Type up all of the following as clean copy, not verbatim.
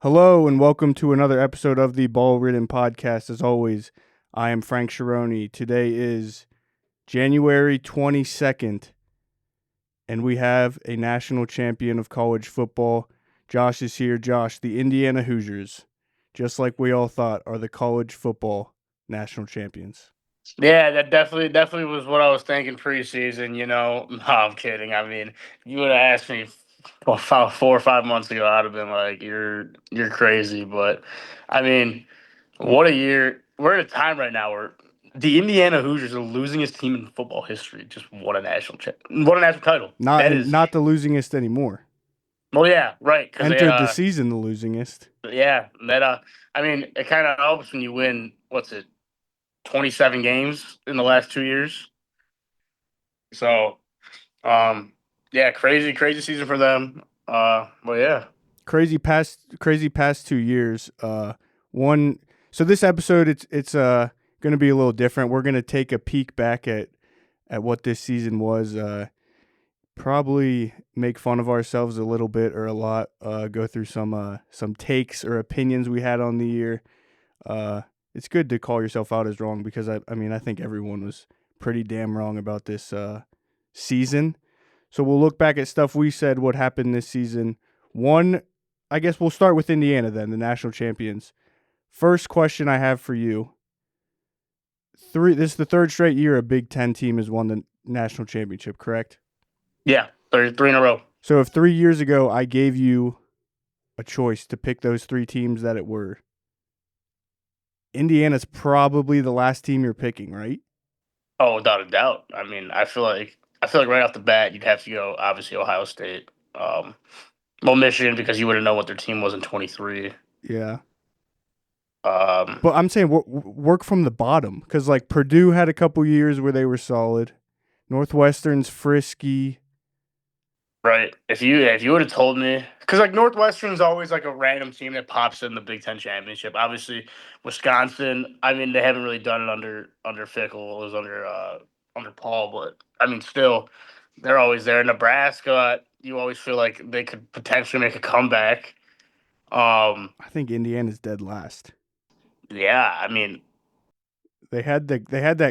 Hello and welcome to another episode of the Ball Ridden Podcast. As always, I am Frank Sharoni. Today is January 22nd, and we have a national champion of college football. Josh is here. Josh, the Indiana Hoosiers, just like we all thought, are the college football national champions. Yeah, that definitely was what I was thinking preseason. No, I'm kidding. I mean, you would have asked me 4 or 5 months ago, I'd have been like, "You're crazy." But I mean, what a year! We're at a time right now where the Indiana Hoosiers are losing his team in football history. Just won a won a national title. Not That and is, not the losingest anymore. well, yeah, right. Because they, Entered the season the losingest. yeah, I mean, it kind of helps when you win. What's it? 27 games in the last 2 years. So Um, yeah, crazy season for them. Well, yeah, Crazy past 2 years. One. So this episode, it's going to be a little different. We're going to take a peek back at what this season was. Probably make fun of ourselves a little bit or a lot. Go through some takes or opinions we had on the year. It's good to call yourself out as wrong because I mean I think everyone was pretty damn wrong about this season. So we'll look back at stuff we said what happened this season. One, I guess we'll start with Indiana then, the national champions. First question I have for you. This is the third straight year a Big Ten team has won the national championship, correct? yeah, three in a row. So if 3 years ago I gave you a choice to pick those three teams that it were, Indiana's probably the last team you're picking, right? Oh, without a doubt. I mean, I feel like right off the bat you'd have to go obviously Ohio State, well Michigan because you wouldn't know what their team was in 23. Yeah. Um, But I'm saying work from the bottom because like Purdue had a couple years where they were solid. Northwestern's frisky. right. If you would have told me, because like Northwestern's always like a random team that pops in the Big Ten championship. Obviously, Wisconsin. I mean, they haven't really done it under Fickle. It was under Paul, but I mean, still, they're always there. Nebraska, you always feel like they could potentially make a comeback. I think Indiana's dead last. Yeah, I mean, They had that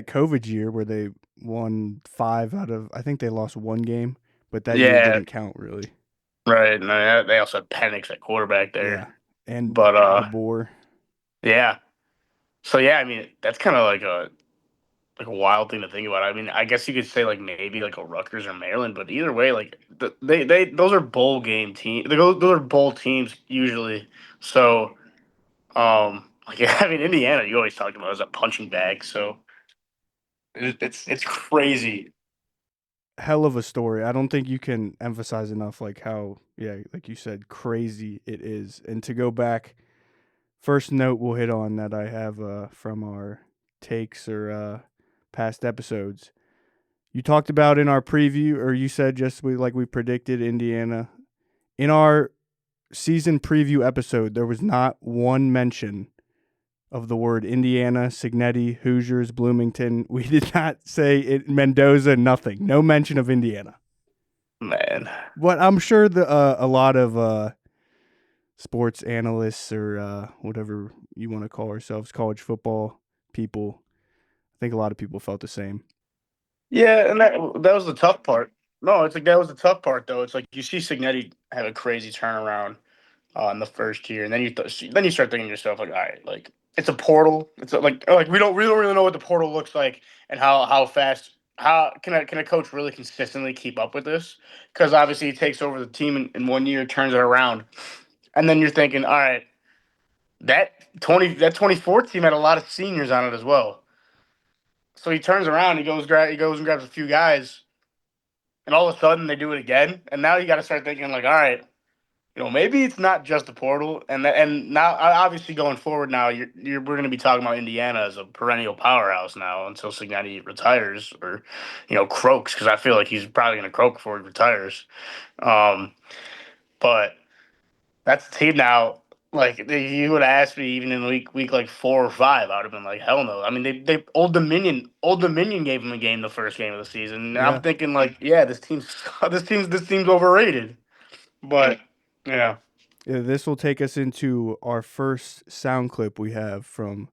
COVID year where they won 5 out of, I think they lost one game, but that year yeah, didn't count really. right. And they also had Penix at quarterback Yeah. there, And but DeBoer. yeah. So yeah, I mean, that's kind of like a wild thing to think about. I mean, I guess you could say like maybe like a Rutgers or Maryland, but either way, like they those are bowl game teams. Those are bowl teams usually. So like I mean, Indiana, you always talked about as a punching bag. So it's crazy. Hell of a story. I don't think you can emphasize enough like how, yeah, like you said, crazy it is. And to go back, first note we'll hit on that I have from our takes or past episodes. You talked about in our preview, or you said just like we predicted Indiana. In our season preview episode, there was not one mention of the word Indiana, Signetti, Hoosiers, Bloomington. We did not say it, Mendoza, nothing. No mention of Indiana. Man. But I'm sure a lot of sports analysts or whatever you want to call ourselves, college football people, I think a lot of people felt the same. Yeah, and that was the tough part. No, it's like that was the tough part though. It's like you see Signetti have a crazy turnaround in the first year, and then then you start thinking to yourself like, all right, like it's a portal. It's like we don't really know what the portal looks like and how fast how can a coach really consistently keep up with this? Because obviously he takes over the team in 1 year, turns it around, and then you're thinking, all right, that 24 team had a lot of seniors on it as well. So he turns around, he goes and grabs a few guys, and all of a sudden they do it again. And now you got to start thinking like, all right, maybe it's not just the portal, and now obviously going forward now, we're going to be talking about Indiana as a perennial powerhouse now until Signetti retires or, croaks because I feel like he's probably going to croak before he retires. Um, but that's the team now. Like you would have asked me even in week like 4 or 5, I would have been like, hell no. I mean, they Old Dominion gave him a game the first game of the season. And I'm Yeah. thinking like, yeah, this team's overrated. But yeah. Yeah, this will take us into our first sound clip we have from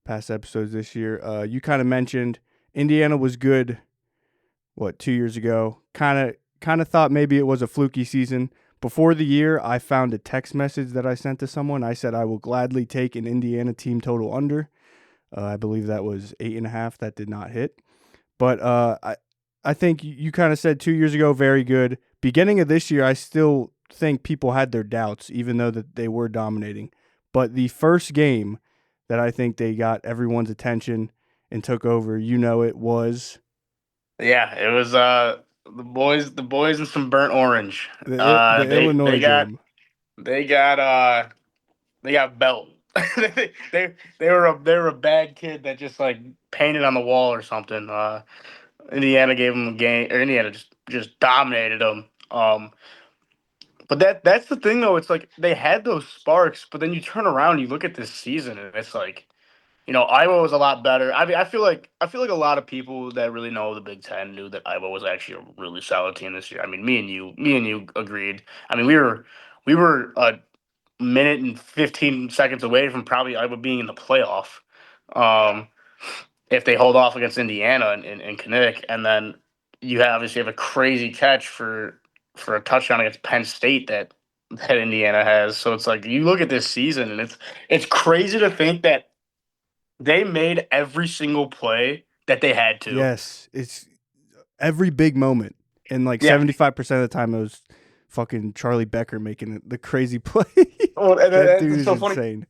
past episodes this year. You kind of mentioned Indiana was good, what, 2 years ago? Kind of thought maybe it was a fluky season. Before the year, I found a text message that I sent to someone. I said I will gladly take an Indiana team total under. I believe that was 8.5. That did not hit. But I think you kind of said 2 years ago, very good. Beginning of this year, I still think people had their doubts, even though that they were dominating. But the first game that I think they got everyone's attention and took over, it was Yeah, it was the boys and some burnt orange. the They Illinois they got game. they got they got belt. They were a bad kid that just like painted on the wall or something. Indiana gave them a game, or Indiana just dominated them. But that's the thing though. It's like they had those sparks, but then you turn around, and you look at this season, and it's like, Iowa was a lot better. I mean, I feel like a lot of people that really know the Big Ten knew that Iowa was actually a really solid team this year. I mean, me and you agreed. I mean, we were a minute and 15 seconds away from probably Iowa being in the playoff. Um, if they hold off against Indiana in Kinnick, and then you obviously have a crazy catch for a touchdown against Penn State that Indiana has. So it's like you look at this season, and it's crazy to think that they made every single play that they had to. Yes, it's every big moment, and like Yeah. 75% of the time it was fucking Charlie Becker making the crazy play. Well, That and dude it's is so funny. insane.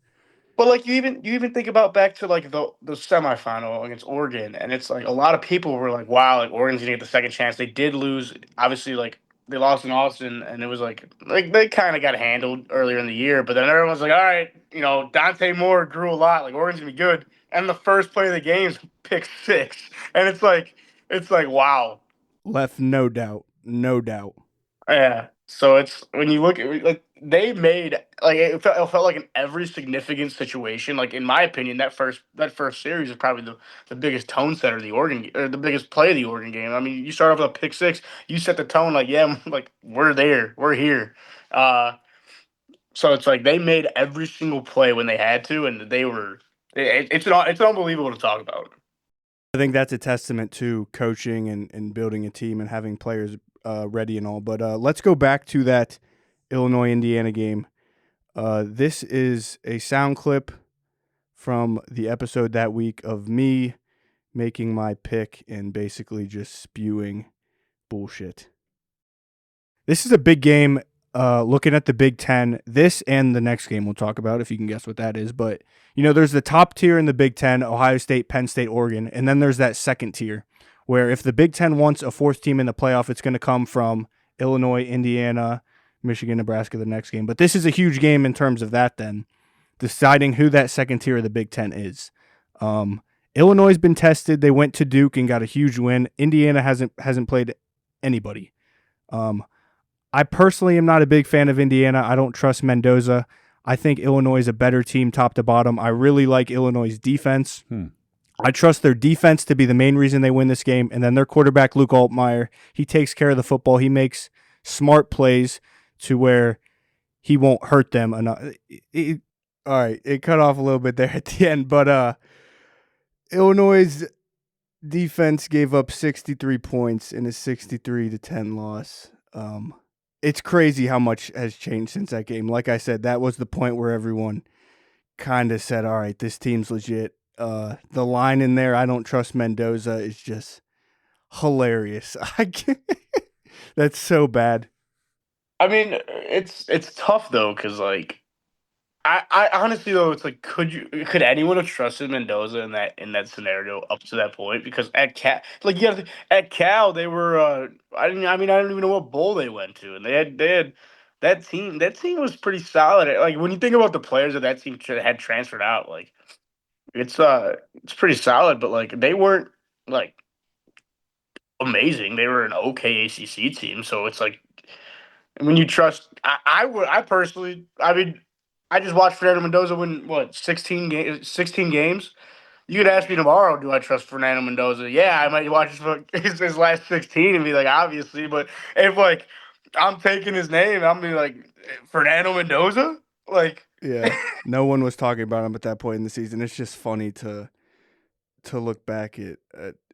But like you even think about back to like the semifinal against Oregon, and it's like a lot of people were like, "Wow, like Oregon's gonna get the second chance." They did lose, obviously. Like they lost in Austin, and it was like they kind of got handled earlier in the year. But then everyone's like, "All right, Dante Moore grew a lot. Like Oregon's gonna be good." And the first play of the game is pick six, and it's like wow. Left no doubt, no doubt. Yeah. So it's when you look at like they made like it felt like in every significant situation. Like in my opinion, that first series is probably the biggest tone setter of the Oregon or the biggest play of the Oregon game. I mean, you start off with a pick six, you set the tone like yeah, like we're there, we're here. Uh, so it's like they made every single play when they had to, and they were. It's unbelievable to talk about. I think that's a testament to coaching and building a team and having players ready and all. But let's go back to that Illinois Indiana game. This is a sound clip from the episode that week of me making my pick and basically just spewing bullshit. This is a big game. Looking at the Big Ten, this and the next game we'll talk about, if you can guess what that is. But, there's the top tier in the Big Ten, Ohio State, Penn State, Oregon. And then there's that second tier where if the Big Ten wants a fourth team in the playoff, it's going to come from Illinois, Indiana, Michigan, Nebraska the next game. But this is a huge game in terms of that then, deciding who that second tier of the Big Ten is. Illinois has been tested. They went to Duke and got a huge win. Indiana hasn't played anybody. I personally am not a big fan of Indiana. I don't trust Mendoza. I think Illinois is a better team top to bottom. I really like Illinois' defense. I trust their defense to be the main reason they win this game. And then their quarterback, Luke Altmaier, he takes care of the football. He makes smart plays to where he won't hurt them enough. All right, it cut off a little bit there at the end. But Illinois' defense gave up 63 points in a 63-10 loss. It's crazy how much has changed since that game. Like I said, that was the point where everyone kind of said, all right, this team's legit. The line in there, I don't trust Mendoza, is just hilarious. I can't. That's so bad. I mean, it's tough though, because like I honestly though it's like could anyone have trusted Mendoza in that scenario up to that point? Because at Cal, like at Cal they were I don't even know what bowl they went to, and they had that team was pretty solid. Like when you think about the players that team had transferred out, like it's pretty solid, but like they weren't like amazing. They were an okay ACC team, so it's like when you trust, I personally, I mean, I just watched Fernando Mendoza win what 16 games. You could ask me tomorrow, do I trust Fernando Mendoza? Yeah, I might watch his last 16 and be like, obviously, but if like I'm taking his name. I'm be like Fernando Mendoza. Like, Yeah, no one was talking about him at that point in the season. It's just funny to look back at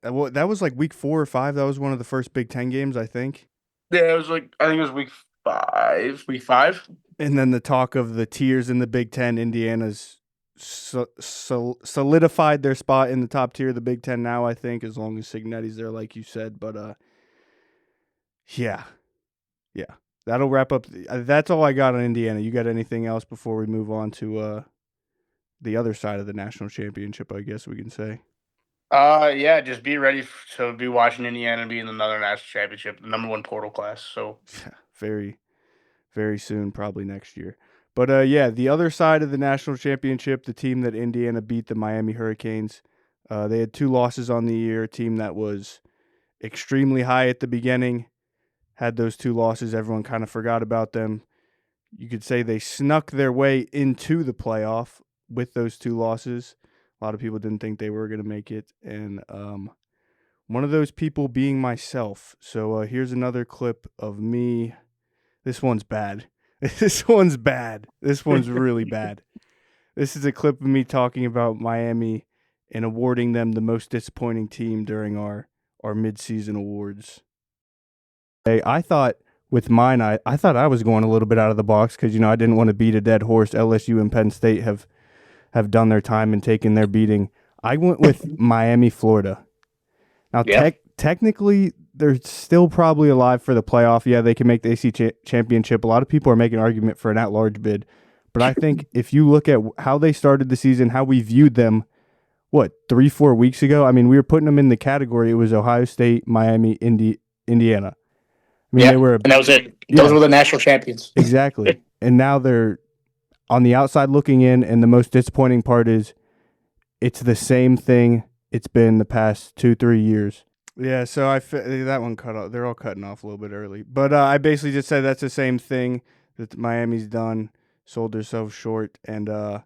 what that was like week 4 or 5. That was one of the first Big Ten games, I think. yeah, it was like I think it was week 5. Week 5. And then the talk of the tiers in the Big Ten, Indiana's solidified their spot in the top tier of the Big Ten now, I think, as long as Signetti's there, like you said. But yeah, yeah, that'll wrap up. That's all I got on Indiana. You got anything else before we move on to the other side of the national championship? I guess we can say. Yeah, just be ready to be watching Indiana be in another national championship, the number 1 portal class. So Very, very soon, probably next year. But yeah, the other side of the national championship, the team that Indiana beat, the Miami Hurricanes. They had 2 losses on the year. A team that was extremely high at the beginning had those 2 losses. Everyone kind of forgot about them. You could say they snuck their way into the playoff with those 2 losses. A lot of people didn't think they were going to make it, and one of those people being myself. So here's another clip of me. This one's bad. This one's bad. This one's really bad. This is a clip of me talking about Miami and awarding them the most disappointing team during our midseason awards. Hey, I thought with mine, I thought I was going a little bit out of the box because I didn't want to beat a dead horse. LSU and Penn State have done their time and taken their beating. I went with Miami, Florida. Now, yeah, technically, they're still probably alive for the playoff. Yeah, they can make the AC championship. A lot of people are making an argument for an at-large bid. But I think if you look at how they started the season, how we viewed them, 3-4 weeks ago? I mean, we were putting them in the category. It was Ohio State, Miami, Indiana. I mean, yeah, they were, and that was it. Those yeah, were the national champions. exactly. And now they're on the outside looking in. And the most disappointing part is it's the same thing it's been the past 2-3 years. Yeah, so that one cut off. They're all cutting off a little bit early, but I basically just said that's the same thing that Miami's done, sold themselves short, and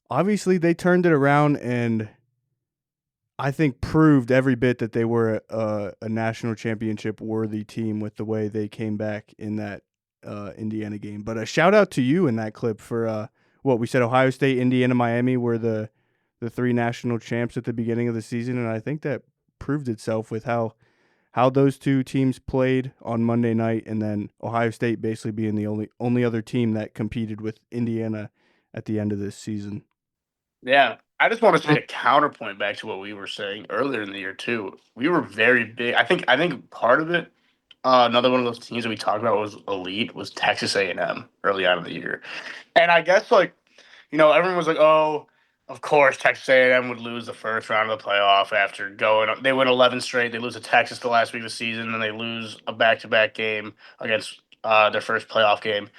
obviously they turned it around and I think proved every bit that they were a national championship worthy team with the way they came back in that Indiana game. But a shout out to you in that clip for what we said: Ohio State, Indiana, Miami were the 3 national champs at the beginning of the season, and I think that proved itself with how those 2 teams played on Monday night, and then Ohio State basically being the only other team that competed with Indiana at the end of this season. Yeah, I just want to say a counterpoint back to what we were saying earlier in the year too. We were very big. I think part of it, another one of those teams that we talked about was elite was Texas A&M early on in the year, and I guess like everyone was like, oh, of course Texas A&M would lose the first round of the playoff after going. They win 11 straight. They lose to Texas the last week of the season, and they lose a back-to-back game against their first playoff game.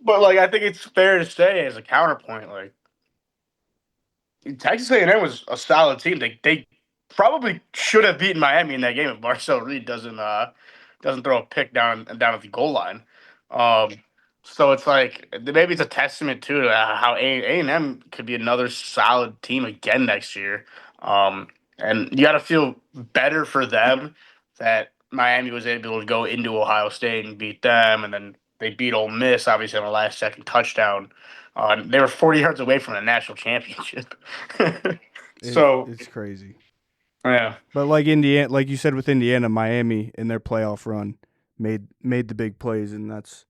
But like, I think it's fair to say as a counterpoint, like Texas A&M was a solid team. They probably should have beaten Miami in that game if Marcel Reed doesn't throw a pick down at the goal line. Um, so it's like maybe it's a testament to how A&M could be another solid team again next year. And you got to feel better for them that Miami was able to go into Ohio State and beat them, and then they beat Ole Miss obviously on the last second touchdown. They were 40 yards away from a national championship. So It's crazy. yeah, But like Indiana, like you said with Indiana, Miami in their playoff run made the big plays, and that's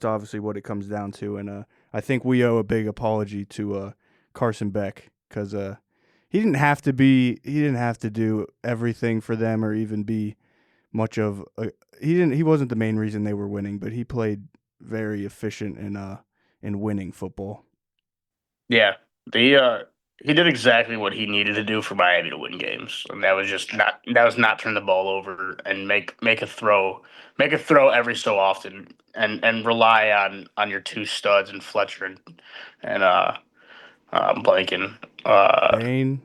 obviously what it comes down to. And I think we owe a big apology to Carson Beck because he didn't have to do everything for them or even be much of he wasn't the main reason they were winning, but he played very efficient in winning football. yeah. The he did exactly what he needed to do for Miami to win games, and that was not turn the ball over and make a throw every so often, and rely on your 2 studs and Fletcher and I'm blanking Bain,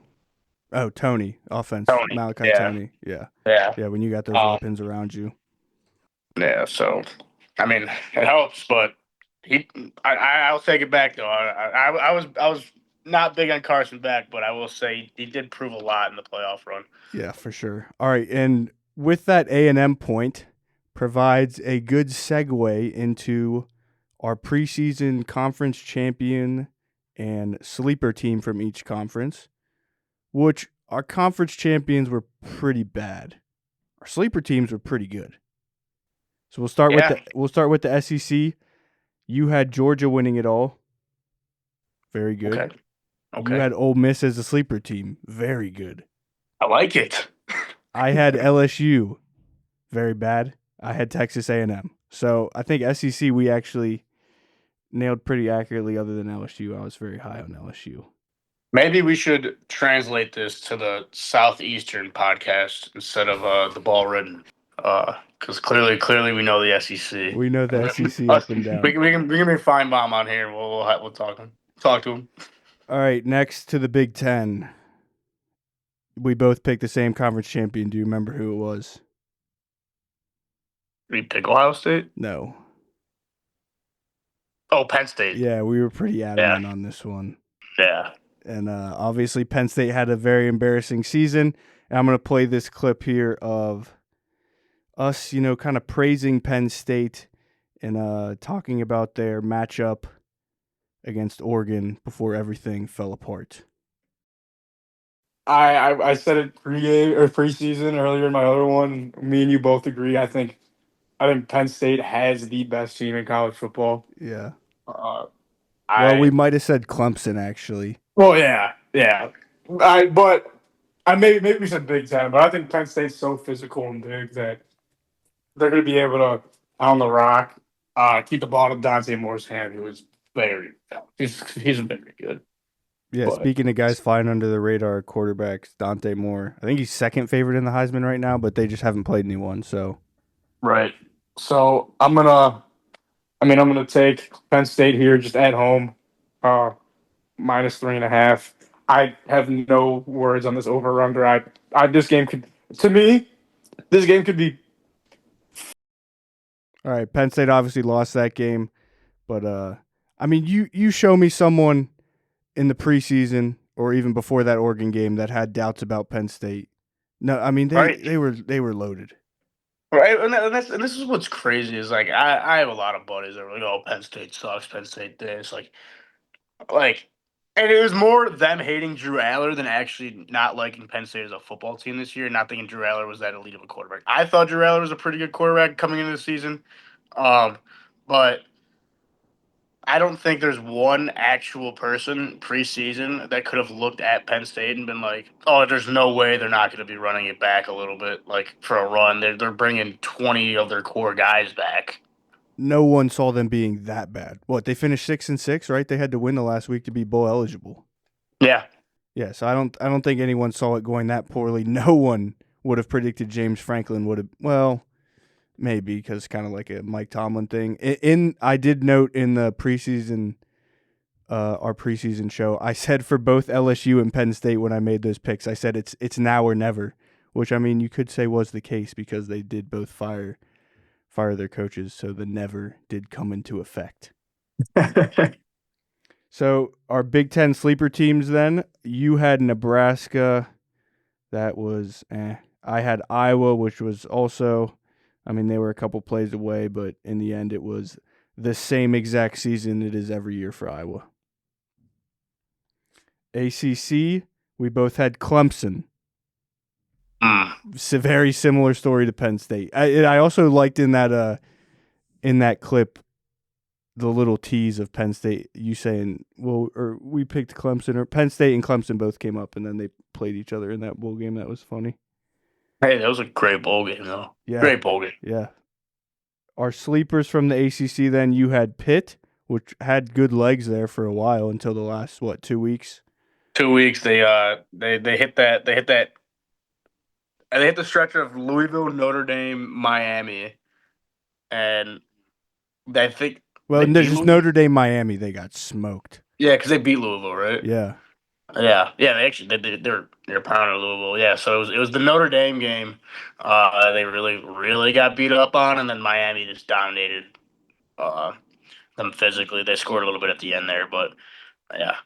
Tony, offense, Tony. Malachi Yeah, Tony, yeah, yeah. yeah. When you got those Um, weapons around you. Yeah, so I mean, it helps, but he, I'll take it back though. I was not big on Carson Beck, but I will say he did prove a lot in the playoff run. Yeah, for sure. All right, and with that A&M point, provides a good segue into our preseason conference champion and sleeper team from each conference, which our conference champions were pretty bad. Our sleeper teams were pretty good. So Yeah. we'll start with the SEC. You had Georgia winning it all. Very good. Okay. You Okay. had Ole Miss as a sleeper team. Very good. I like it. I had LSU. Very bad. I had Texas A&M. So I think SEC we actually nailed pretty accurately. Other than LSU, I was very high on LSU. Maybe we should translate this to the Southeastern podcast instead of the ball ridden. Because clearly we know the SEC. We know the And SEC us, up and we down. can we can we can bring Feinbaum on here. And we'll talk to him. All right, next to the Big Ten. We both picked the same conference champion. Do you remember who it was? We pick Ohio State. No. Oh, Penn State. Yeah, we were pretty Yeah, adamant on this one. yeah. And obviously, Penn State had a very embarrassing season. And I'm going to play this clip here of us, kind of praising Penn State and talking about their matchup against Oregon before everything fell apart. I said it pregame or preseason earlier in my other one. Me and you both agree. I think Penn State has the best team in college football. Yeah. Uh, Well, we I might have said Clemson, actually. well, yeah. I maybe we said Big Ten, but I think Penn State's so physical and big that they're going to be able to pound the rock, keep the ball to Dante Moore's hand, who is very he's very good. Yeah, But speaking of guys flying under the radar quarterbacks, Dante Moore. I think he's second favorite in the Heisman right now, but they just haven't played anyone. So right, so I'm gonna take Penn State here, just at home, -3.5. I have no words on this over under. This game could, to me, this game could be. all right, Penn State obviously lost that game, but I mean, you show me someone in the preseason or even before that Oregon game that had doubts about Penn State. No, I mean Right. they were loaded. Right, and this is what's crazy is like I have a lot of buddies that were like, oh, Penn State sucks, Penn State this, like, and it was more them hating Drew Aller than actually not liking Penn State as a football team this year, not thinking Drew Aller was that elite of a quarterback. I thought Drew Aller was a pretty good quarterback coming into the season, but I don't think there's one actual person preseason that could have looked at Penn State and been like, "Oh, there's no way they're not going to be running it back a little bit, like for a run. They're bringing 20 of their core guys back." No one saw them being that bad. What, they finished 6-6, right? They had to win the last week to be bowl eligible. Yeah, Yeah, so I don't think anyone saw it going that poorly. No one would have predicted James Franklin would have. Well, maybe because it's kind of like a Mike Tomlin thing. I did note in the preseason, our preseason show, I said for both LSU and Penn State when I made those picks, I said it's now or never, which I mean you could say was the case because they did both fire their coaches, so the never did come into effect. So our Big Ten sleeper teams then, you had Nebraska. That was I had Iowa, which was also, I mean, they were a couple plays away, but in the end it was the same exact season it is every year for Iowa. ACC, we both had Clemson. It's a very similar story to Penn State. I also liked in that clip the little tease of Penn State, you saying, well, or we picked Clemson, or Penn State and Clemson both came up, and then they played each other in that bowl game. That was funny. hey, that was a great bowl game though. Yeah. Great bowl game. Yeah. Our sleepers from the ACC then, you had Pitt, which had good legs there for a while until the last, 2 weeks? 2 weeks they hit the stretch of Louisville, Notre Dame, Miami, and I think Well, they beat just Louisville. Notre Dame, Miami, they got smoked. Yeah, because they beat Louisville, right? Yeah. Yeah. They actually they're pounding Louisville. Yeah, so it was the Notre Dame game. They really got beat up on, and then Miami just dominated them physically. They scored a little bit at the end there, but yeah.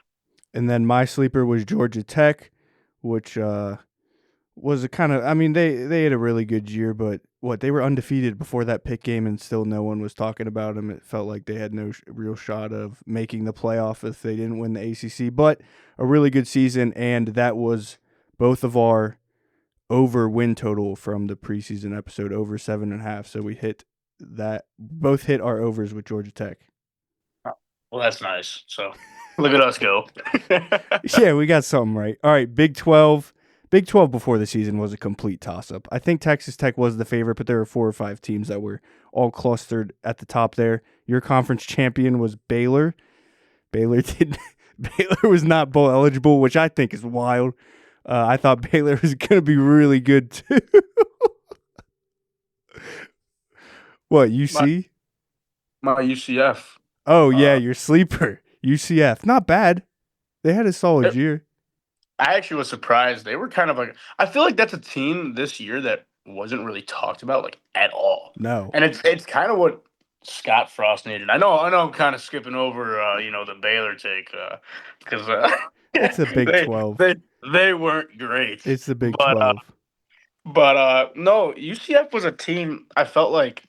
And then my sleeper was Georgia Tech, which was a kind of. I mean, they had a really good year, but what they were undefeated before that Pitt game, and still no one was talking about them. It felt like they had no real shot of making the playoff if they didn't win the ACC. But a really good season, and that was both of our over win total from the preseason episode, over 7.5. So we hit that. Both hit our overs with Georgia Tech. Well, that's nice. So look at us go. Yeah, we got something right. All right, Big 12. Big 12 before the season was a complete toss-up. I think Texas Tech was the favorite, but there were 4 or 5 teams that were all clustered at the top there. Your conference champion was Baylor. Baylor was not bowl eligible, which I think is wild. I thought Baylor was going to be really good too. What, UC? My UCF. Oh, yeah, your sleeper. UCF. Not bad. They had a solid year. I actually was surprised. They were kind of like, I feel like that's a team this year that wasn't really talked about like at all. No. And it's kind of what Scott Frost needed. I know I'm kind of skipping over the Baylor take because It's the Big 12. They weren't great. It's the Big 12. But no, UCF was a team I felt like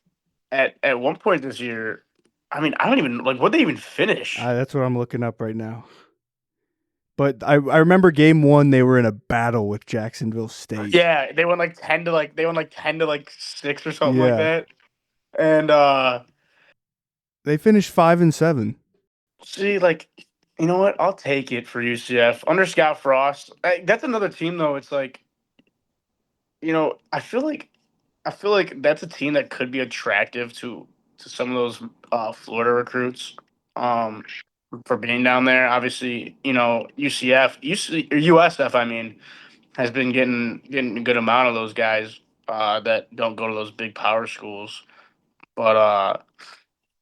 at one point this year. I mean, I don't even like what they even finish. That's what I'm looking up right now. But I remember game 1 they were in a battle with Jacksonville State. Yeah, they went like 10 to 6 or something like that. And they finished 5-7. See, like, you know what? I'll take it for UCF under Scott Frost. That's another team though. It's like, I feel like that's a team that could be attractive to some of those Florida recruits. For being down there, obviously, USF. I mean, has been getting a good amount of those guys that don't go to those big power schools. But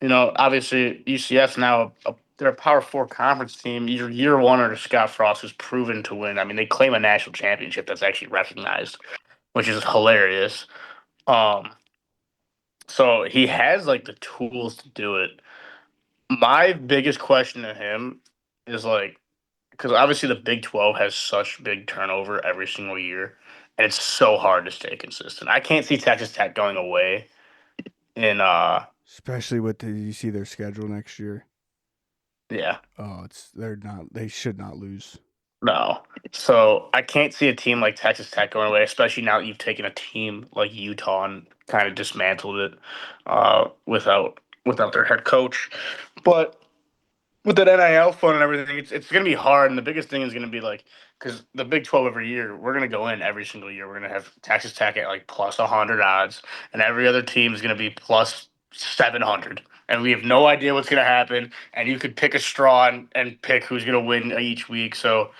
obviously UCF's now they're a Power 4 conference team. Year one under Scott Frost has proven to win. I mean, they claim a national championship that's actually recognized, which is hilarious. So he has like the tools to do it. My biggest question to him is like, because obviously the Big 12 has such big turnover every single year, and it's so hard to stay consistent. I can't see Texas Tech going away in especially with you see their schedule next year. Yeah. Oh, they should not lose. No. So I can't see a team like Texas Tech going away, especially now that you've taken a team like Utah and kind of dismantled it without their head coach. But with that NIL fund and everything, it's going to be hard. And the biggest thing is going to be like, because the Big 12 every year, we're going to go in every single year. We're going to have Texas Tech at like plus 100 odds, and every other team is going to be plus 700. And we have no idea what's going to happen. And you could pick a straw and pick who's going to win each week. So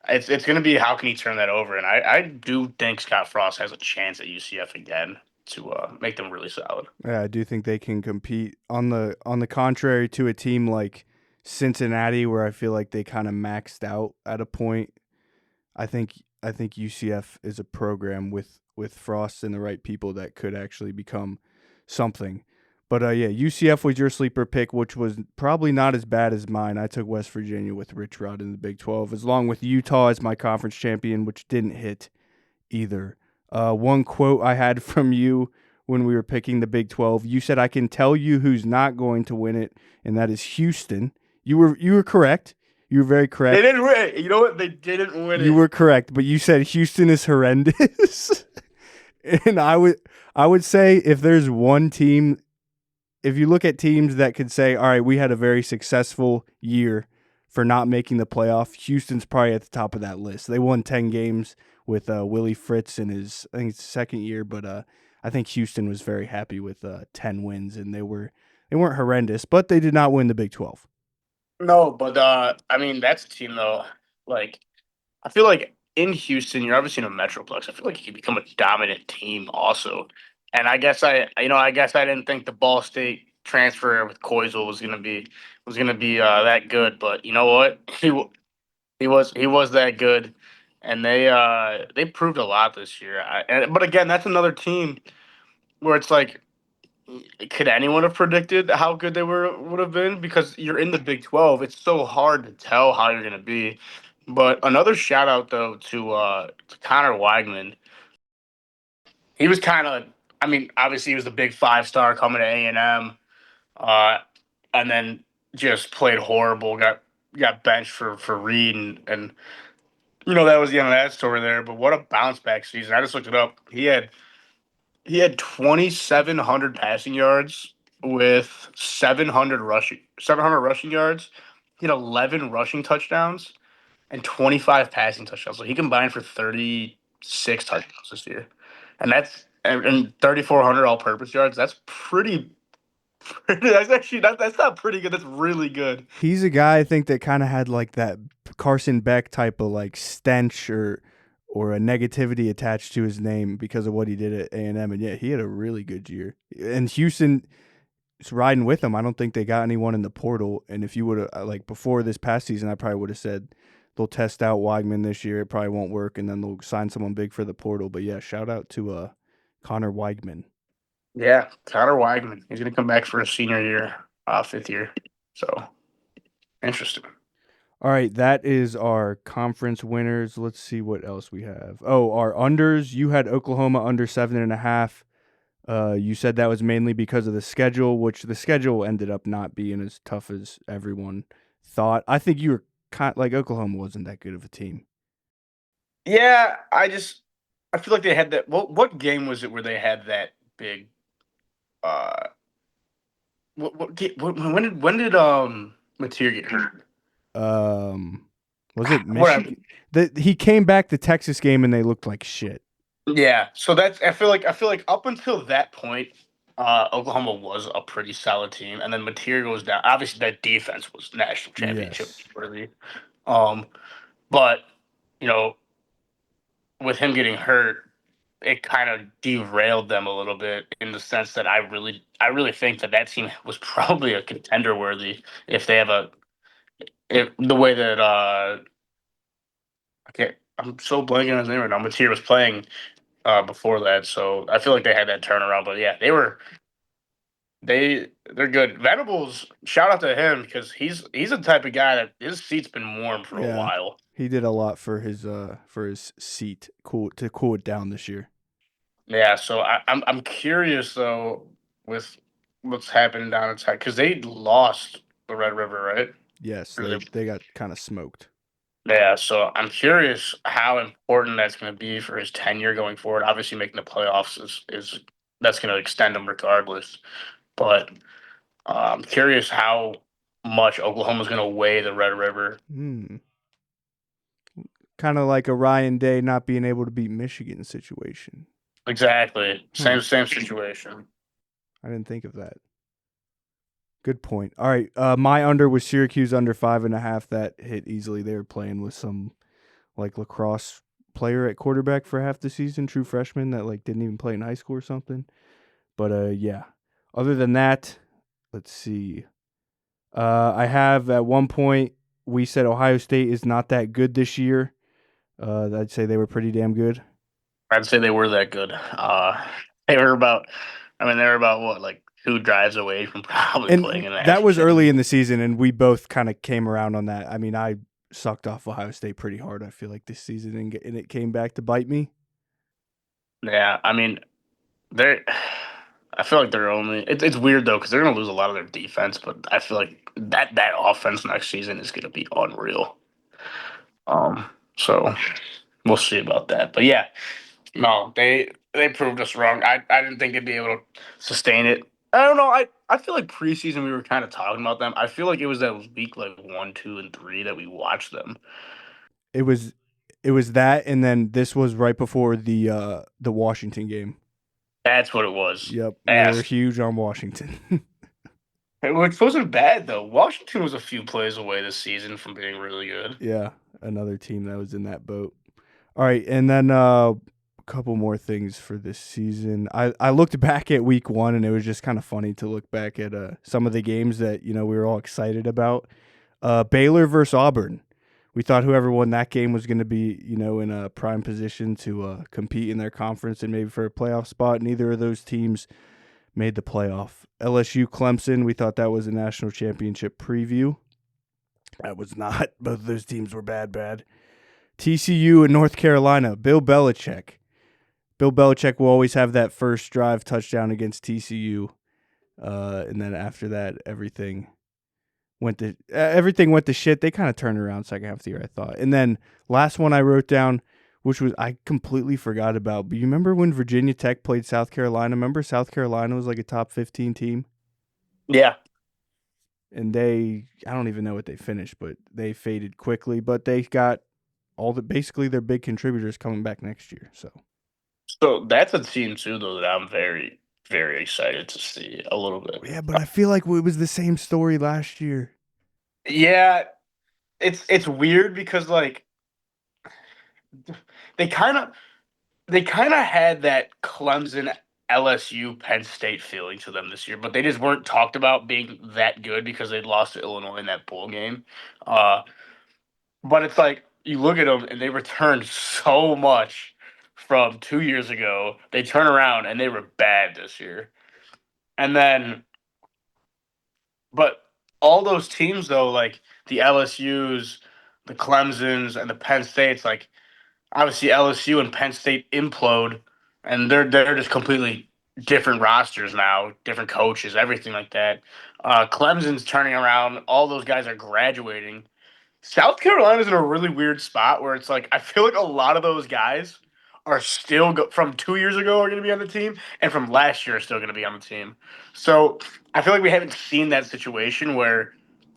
it's going to be how can he turn that over? And I do think Scott Frost has a chance at UCF again to make them really solid. Yeah, I do think they can compete. On the contrary to a team like Cincinnati, where I feel like they kind of maxed out at a point, I think UCF is a program with Frost and the right people that could actually become something. But yeah, UCF was your sleeper pick, which was probably not as bad as mine. I took West Virginia with Rich Rod in the Big 12, along with Utah as my conference champion, which didn't hit either. One quote I had from you when we were picking the Big 12, you said, "I can tell you who's not going to win it, and that is Houston." You were correct. You were very correct. They didn't win. You know what? They didn't win it. You were correct, but you said Houston is horrendous. And I would say if there's one team, if you look at teams that could say, all right, we had a very successful year for not making the playoff, Houston's probably at the top of that list. They won 10 games with Willie Fritz in his, I think it's second year, but I think Houston was very happy with 10 wins, and they weren't horrendous, but they did not win the Big 12. No, but I mean that's a team though. Like I feel like in Houston, you're obviously in a metroplex. I feel like you can become a dominant team also. And I guess I didn't think the Ball State transfer with Koizle was gonna be that good. But you know what? He was that good, and they proved a lot this year. But again, that's another team where it's like, could anyone have predicted how good they would have been? Because you're in the Big 12, it's so hard to tell how you're gonna be. But another shout out though to Connor Weigman. he was kind of. I mean, obviously he was the big 5-star coming to A&M, and then just played horrible. Got benched for Reed, and that was the end of that story there. But what a bounce back season! I just looked it up. He had 2,700 passing yards with 700 rushing yards. He had 11 rushing touchdowns and 25 passing touchdowns. So he combined for 36 touchdowns this year, and 3,400 all-purpose yards. That's pretty. That's actually that's not pretty good. That's really good. He's a guy I think that kind of had like that Carson Beck type of like stench or a negativity attached to his name because of what he did at A&M. And yeah, he had a really good year. And Houston is riding with him. I don't think they got anyone in the portal. And if you would have like before this past season, I probably would have said they'll test out Weigman this year. It probably won't work, and then they'll sign someone big for the portal. But yeah, shout out to Connor Weigman. Yeah, Tyler Weigman. He's going to come back for his senior year, 5th year. So, interesting. All right, that is our conference winners. Let's see what else we have. Oh, our unders. You had Oklahoma under 7.5. You said that was mainly because of the schedule, which the schedule ended up not being as tough as everyone thought. I think you were like Oklahoma wasn't that good of a team. Yeah, I feel like they had that. What game was it where they had that big? When did Mateer get hurt? Was it Michigan? He came back the Texas game and they looked like shit. Yeah, so I feel like up until that point, Oklahoma was a pretty solid team, and then Mateer goes down. Obviously, that defense was national championship worthy. But with him getting hurt, it kind of derailed them a little bit in the sense that I really think that team was probably a contender worthy if they have the way that I'm so blanking on his name right now. Mateer was playing before that, so I feel like they had that turnaround. But yeah, they're good. Venables, shout out to him because he's the type of guy that his seat's been warm for a while. He did a lot for his seat to cool it down this year. Yeah, so I'm curious though with what's happening down in Texas because they lost the Red River, right? Yes, they got kind of smoked. Yeah, so I'm curious how important that's going to be for his tenure going forward. Obviously, making the playoffs is that's going to extend him regardless. But I'm curious how much Oklahoma's going to weigh the Red River. Kind of like a Ryan Day not being able to beat Michigan situation. Exactly. Same situation. I didn't think of that. Good point. All right. My under was Syracuse under 5.5. That hit easily. They were playing with some like lacrosse player at quarterback for half the season, true freshman that like didn't even play in high school or something. But yeah. Other than that, let's see. I have at one point we said Ohio State is not that good this year. I'd say they were pretty damn good. I'd say they were that good. They were about what, like 2 drives away from probably playing in that. That was early in the season, and we both kind of came around on that. I mean, I sucked off Ohio State pretty hard, I feel like, this season, and it came back to bite me. Yeah, I mean, I feel like they're only. It's weird though because they're going to lose a lot of their defense, but I feel like that offense next season is going to be unreal. So we'll see about that. But yeah, no, they proved us wrong. I didn't think they'd be able to sustain it. I don't know. I feel like preseason we were kind of talking about them. I feel like it was that week like 1, 2, and 3 that we watched them. It was that, and then this was right before the Washington game. That's what it was. Yep, they were huge on Washington. Which wasn't bad though. Washington was a few plays away this season from being really good. Yeah, another team that was in that boat. All right, and then a couple more things for this season. I looked back at week 1, and it was just kind of funny to look back at some of the games that we were all excited about. Baylor versus Auburn. We thought whoever won that game was going to be, in a prime position to compete in their conference and maybe for a playoff spot. Neither of those teams made the playoff. LSU Clemson, we thought that was a national championship preview. That was not. Both of those teams were bad. TCU and North Carolina. Bill Belichick Bill Belichick will always have that first drive touchdown against TCU, and then after that, everything went to shit. They kind of turned around second half of the year, I thought. And then last one I wrote down, which was I completely forgot about. But you remember when Virginia Tech played South Carolina? Remember South Carolina was like a top 15 team? Yeah. And I don't even know what they finished, but they faded quickly. But they got basically their big contributors coming back next year. So that's a team too, though, that I'm very, very excited to see a little bit. Yeah, but I feel like it was the same story last year. Yeah, it's weird because like they kind of had that Clemson, LSU, Penn State feeling to them this year, but they just weren't talked about being that good because they lost to Illinois in that bowl game. But it's like you look at them and they returned so much from 2 years ago. They turn around and they were bad this year. And then, but all those teams though, like the LSU's, the Clemson's, and the Penn States, like obviously LSU and Penn State implode, and they're just completely different rosters now, different coaches, everything like that. Clemson's turning around. All those guys are graduating. South Carolina's in a really weird spot where it's like I feel like a lot of those guys are still from 2 years ago are going to be on the team, and from last year are still going to be on the team. So I feel like we haven't seen that situation where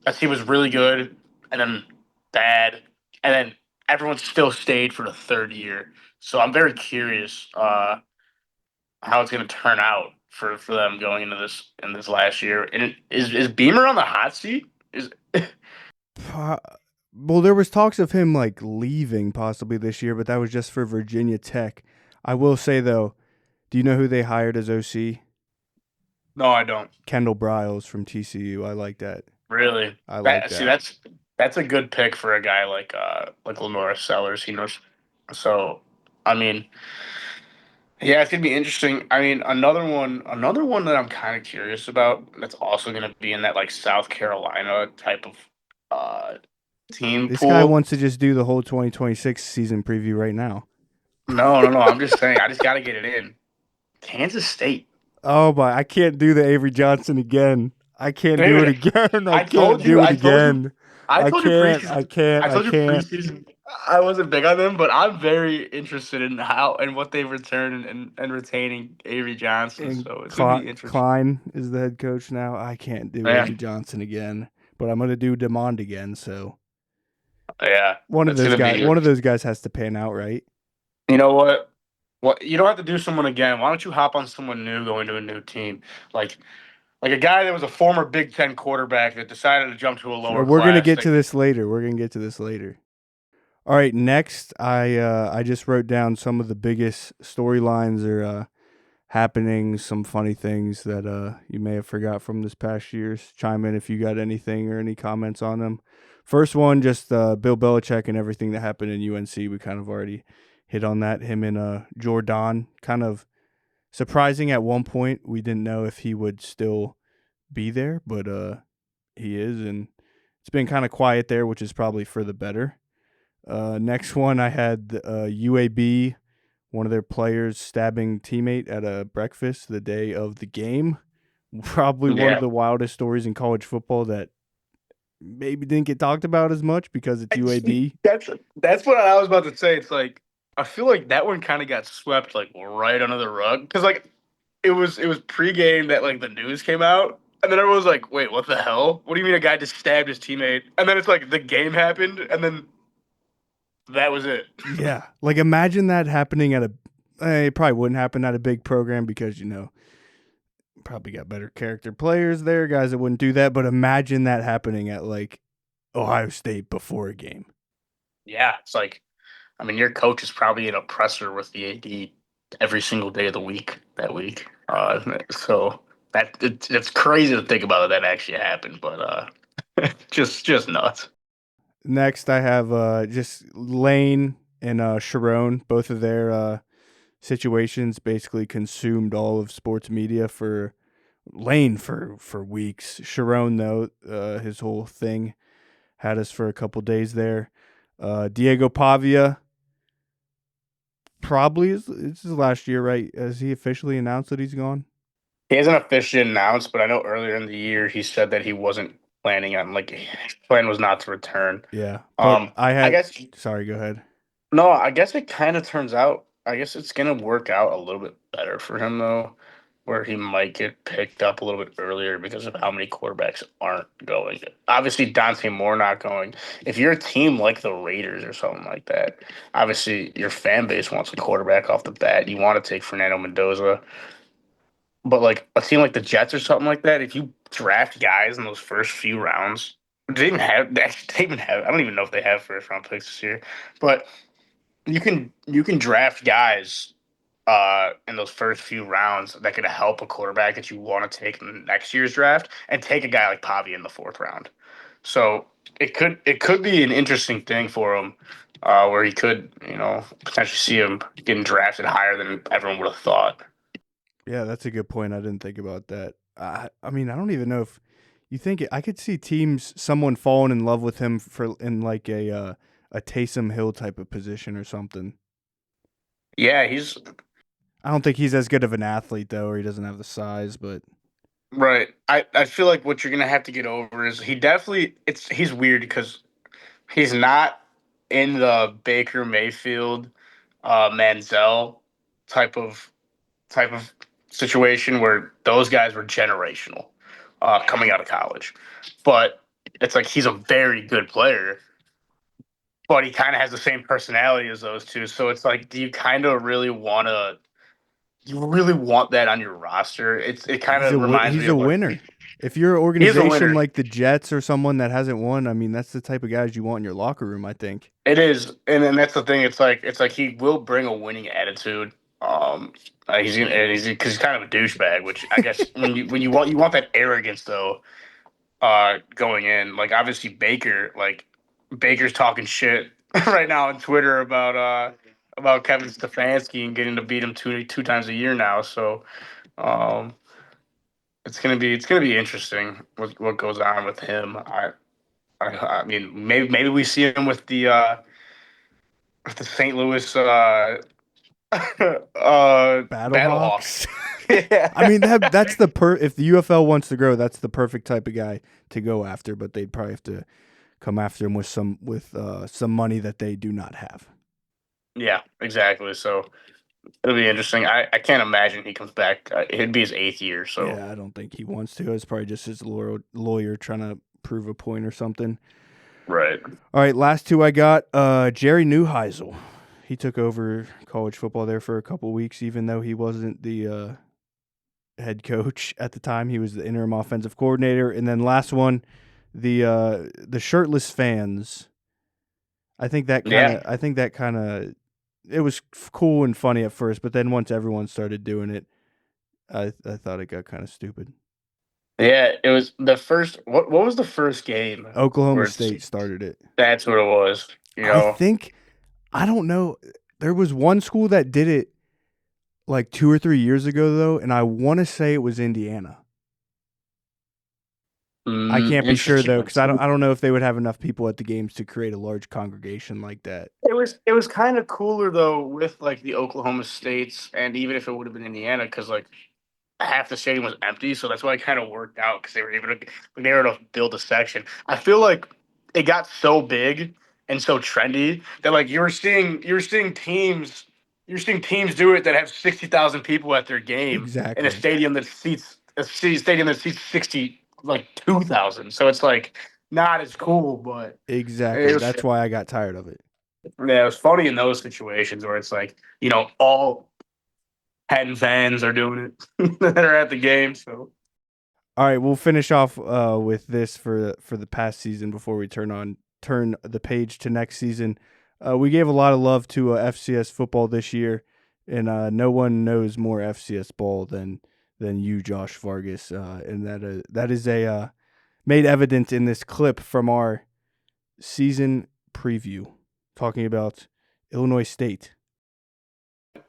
a team was really good and then bad, and then everyone still stayed for the third year. So I'm very curious how it's going to turn out for them going into this last year. And is Beamer on the hot seat? Is Well, there was talks of him like leaving possibly this year, but that was just for Virginia Tech. I will say though, do you know who they hired as OC? No, I don't. Kendall Briles from TCU. I like that. Really? I like that. See, that's a good pick for a guy like Lenora Sellers. He knows. So, I mean, yeah, it's gonna be interesting. I mean, another one that I'm kind of curious about. That's also gonna be in that like South Carolina type of team This pool. guy wants to just do the whole 2026 season preview right now. No. I'm just saying. I just got to get it in. Kansas State. Oh, but I can't do the Avery Johnson again. I can't do it again. I told can't do you. it again. I told you preseason. I told you can't. preseason. I wasn't big on them, but I'm very interested in how and what they return and retaining Avery Johnson. And So it's gonna be interesting. Klein is the head coach now. I can't do Avery Johnson again, but I'm gonna do DeMond again. So yeah, one of those guys has to pan out, right? You know what? What you don't have to do someone again. Why don't you hop on someone new going to a new team, like a guy that was a former Big Ten quarterback that decided to jump to a lower. We're gonna get to this later. All right, next I just wrote down some of the biggest storylines or happenings, some funny things that you may have forgot from this past year's. Chime in if you got anything or any comments on them. First one, just Bill Belichick and everything that happened in UNC. We kind of already hit on that. Him and Jordan, kind of surprising at one point. We didn't know if he would still be there, but he is, and it's been kind of quiet there, which is probably for the better. Next one, I had UAB, one of their players stabbing teammate at a breakfast the day of the game. Probably one of the wildest stories in college football that maybe didn't get talked about as much because it's UAB. That's what I was about to say. It's like I feel like that one kind of got swept like right under the rug because like it was pregame that like the news came out. And then everyone was like, wait, what the hell? What do you mean a guy just stabbed his teammate? And then it's like the game happened, and then that was it. Yeah. Like imagine that happening at it probably wouldn't happen at a big program because, probably got better character players there, guys that wouldn't do that. But imagine that happening at like Ohio State before a game. Yeah. It's like, I mean, your coach is probably an oppressor with the AD every single day of the week that week. So it's crazy to think about that actually happened, but just nuts. Next, I have just Lane and Sharon. Both of their situations basically consumed all of sports media for Lane for weeks. Sharon, though, his whole thing had us for a couple days there. Diego Pavia, probably it's his last year, right? Has he officially announced that he's gone? He hasn't officially announced, but I know earlier in the year he said that he wasn't planning on his plan was not to return. Yeah, but I guess sorry, go ahead. no, I guess it kind of turns out. I guess it's gonna work out a little bit better for him though, where he might get picked up a little bit earlier because of how many quarterbacks aren't going. Obviously, Dante Moore not going. If you're a team like the Raiders or something like that, obviously your fan base wants a quarterback off the bat. You want to take Fernando Mendoza. But like a team like the Jets or something like that, if you draft guys in those first few rounds, they even have they even have I don't even know if they have first round picks this year, but you can draft guys in those first few rounds that could help a quarterback that you want to take in the next year's draft and take a guy like Pavi in the fourth round. So it could be an interesting thing for him, where he could potentially see him getting drafted higher than everyone would have thought. Yeah, that's a good point. I didn't think about that. I mean, I don't even know if you think I could see someone falling in love with him in like a Taysom Hill type of position or something. Yeah, I don't think he's as good of an athlete though, or he doesn't have the size. But right. I feel like what you're gonna have to get over is he's weird because he's not in the Baker Mayfield, Manziel type of type of situation where those guys were generational coming out of college. But it's like he's a very good player, but he kind of has the same personality as those two. So it's like, do you kind of really want to? You really want that on your roster? It kind of reminds me he's of a like winner. If you're an he is a organization winner. like the Jets or someone that hasn't won, I mean, that's the type of guys you want in your locker room, I think. It is, and then that's the thing. It's like he will bring a winning attitude. Because he's kind of a douchebag, which I guess when you want that arrogance though, going in. Like obviously Baker's talking shit right now on Twitter about Kevin Stefanski and getting to beat him two times a year now. So um, it's gonna be interesting what goes on with him. I mean maybe we see him with the St. Louis Battlehawks. Battlehawks. Yeah. I mean that's if the UFL wants to grow, that's the perfect type of guy to go after. But they'd probably have to come after him with some money that they do not have. Yeah, exactly. So it'll be interesting. I can't imagine he comes back. It'd be his 8th year. So Yeah, I don't think he wants to. It's probably just his lawyer trying to prove a point or something. right. All right, last two I got. Jerry Neuheisel. He took over college football there for a couple weeks, even though he wasn't the head coach at the time. He was the interim offensive coordinator. And then last one, the shirtless fans. I think that kind of it was cool and funny at first, but then once everyone started doing it, I thought it got kind of stupid. Yeah, it was the first. What was the first game? Oklahoma State started it. That's what it was. I don't know. There was one school that did it like 2 or 3 years ago though, and I want to say it was Indiana. I can't be sure though, because I don't know if they would have enough people at the games to create a large congregation like that. It was kind of cooler though with like the Oklahoma States, and even if it would have been Indiana, because like half the stadium was empty, so that's why it kind of worked out because they were able to build a section. I feel like it got so big and so trendy that like you were seeing teams do it that have 60,000 people at their game in a Exactly. stadium that seats 62,000. So it's like not as cool, but it Exactly. was That's why I got tired of it. yeah, it was funny in those situations where it's like all Penn fans are doing it that are at the game. So All right, we'll finish off with this for the past season before we turn the page to next season. We gave a lot of love to FCS football this year, and no one knows more FCS ball than you, Josh Vargas, and that is made evident in this clip from our season preview, talking about Illinois State.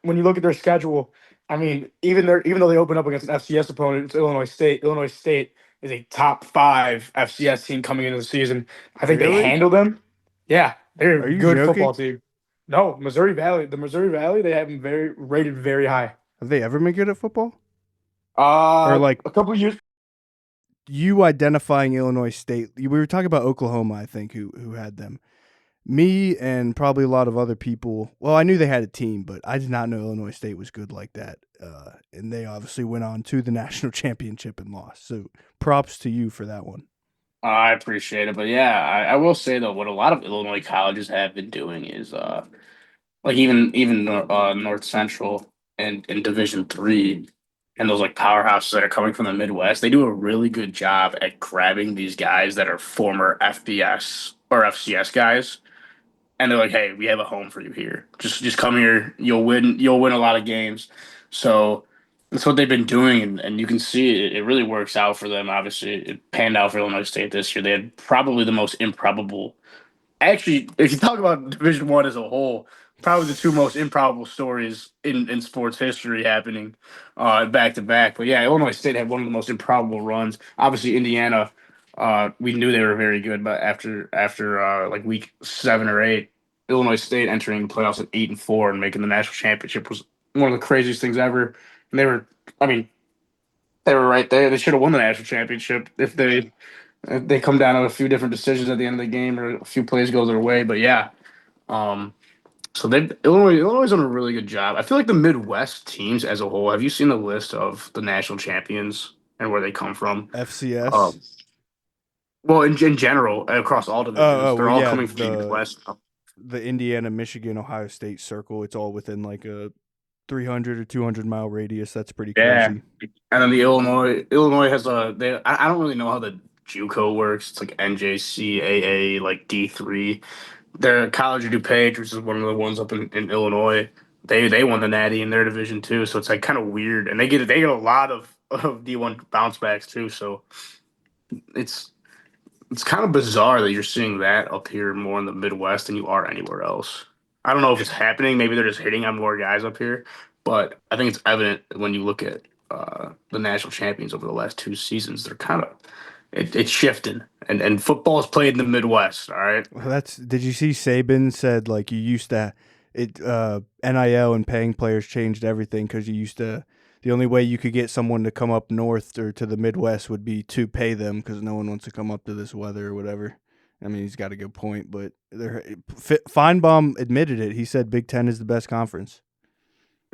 When you look at their schedule, I mean, even though they open up against an FCS opponent, it's Illinois State. Illinois State is a top 5 FCS team coming into the season. I think they Really? handle them. Yeah, they're Are a you good joking? football team. No, Missouri Valley. The Missouri Valley, they have them rated very high. Have they ever been good at football? Or like A couple of years. you identifying Illinois State? We were talking about Oklahoma, I think, who had them. Me and probably a lot of other people. Well, I knew they had a team, but I did not know Illinois State was good like that. And they obviously went on to the national championship and lost. So props to you for that one. I appreciate it, but yeah, I will say though, what a lot of Illinois colleges have been doing is like even North Central and Division III, and those like powerhouses that are coming from the Midwest, they do a really good job at grabbing these guys that are former FBS or FCS guys, and they're like, "Hey, we have a home for you here. Just come here. You'll win a lot of games." So that's what they've been doing, and you can see it really works out for them. Obviously, it panned out for Illinois State this year. They had probably the most improbable. Actually, if you talk about Division I as a whole, probably the two most improbable stories in sports history happening back to back. But yeah, Illinois State had one of the most improbable runs. Obviously, Indiana, we knew they were very good, but after like week 7 or 8, Illinois State entering the playoffs at 8-4 and making the national championship was one of the craziest things ever. And they were, I mean, they were right there. They should have won the national championship if they come down to a few different decisions at the end of the game or a few plays go their way. But yeah, um, so they Illinois has done a really good job. I feel like the Midwest teams as a whole. Have you seen the list of the national champions and where they come from? FCS. Um, well, in general, across all divisions, they're Well, all yeah, coming from the Midwest. the Indiana, Michigan, Ohio State circle. It's all within like a 300 or 200-mile radius. That's pretty Yeah, crazy. and then the Illinois has a. I don't really know how the JUCO works. It's like NJCAA, like D3. Their College of DuPage, which is one of the ones up in Illinois, they won the Natty in their division too. So it's like kind of weird, and they get a lot of D1 bounce backs too. So it's it's kind of bizarre that you're seeing that up here more in the Midwest than you are anywhere else. I don't know if it's happening. Maybe they're just hitting on more guys up here, but I think it's evident when you look at the national champions over the last 2 seasons. They're kind of it's shifting, and football is played in the Midwest. All right. Well, did you see Saban said like you used to NIL and paying players changed everything because you used to the only way you could get someone to come up north or to the Midwest would be to pay them because no one wants to come up to this weather or whatever. I mean, he's got a good point, but Feinbaum admitted it. He said Big Ten is the best conference.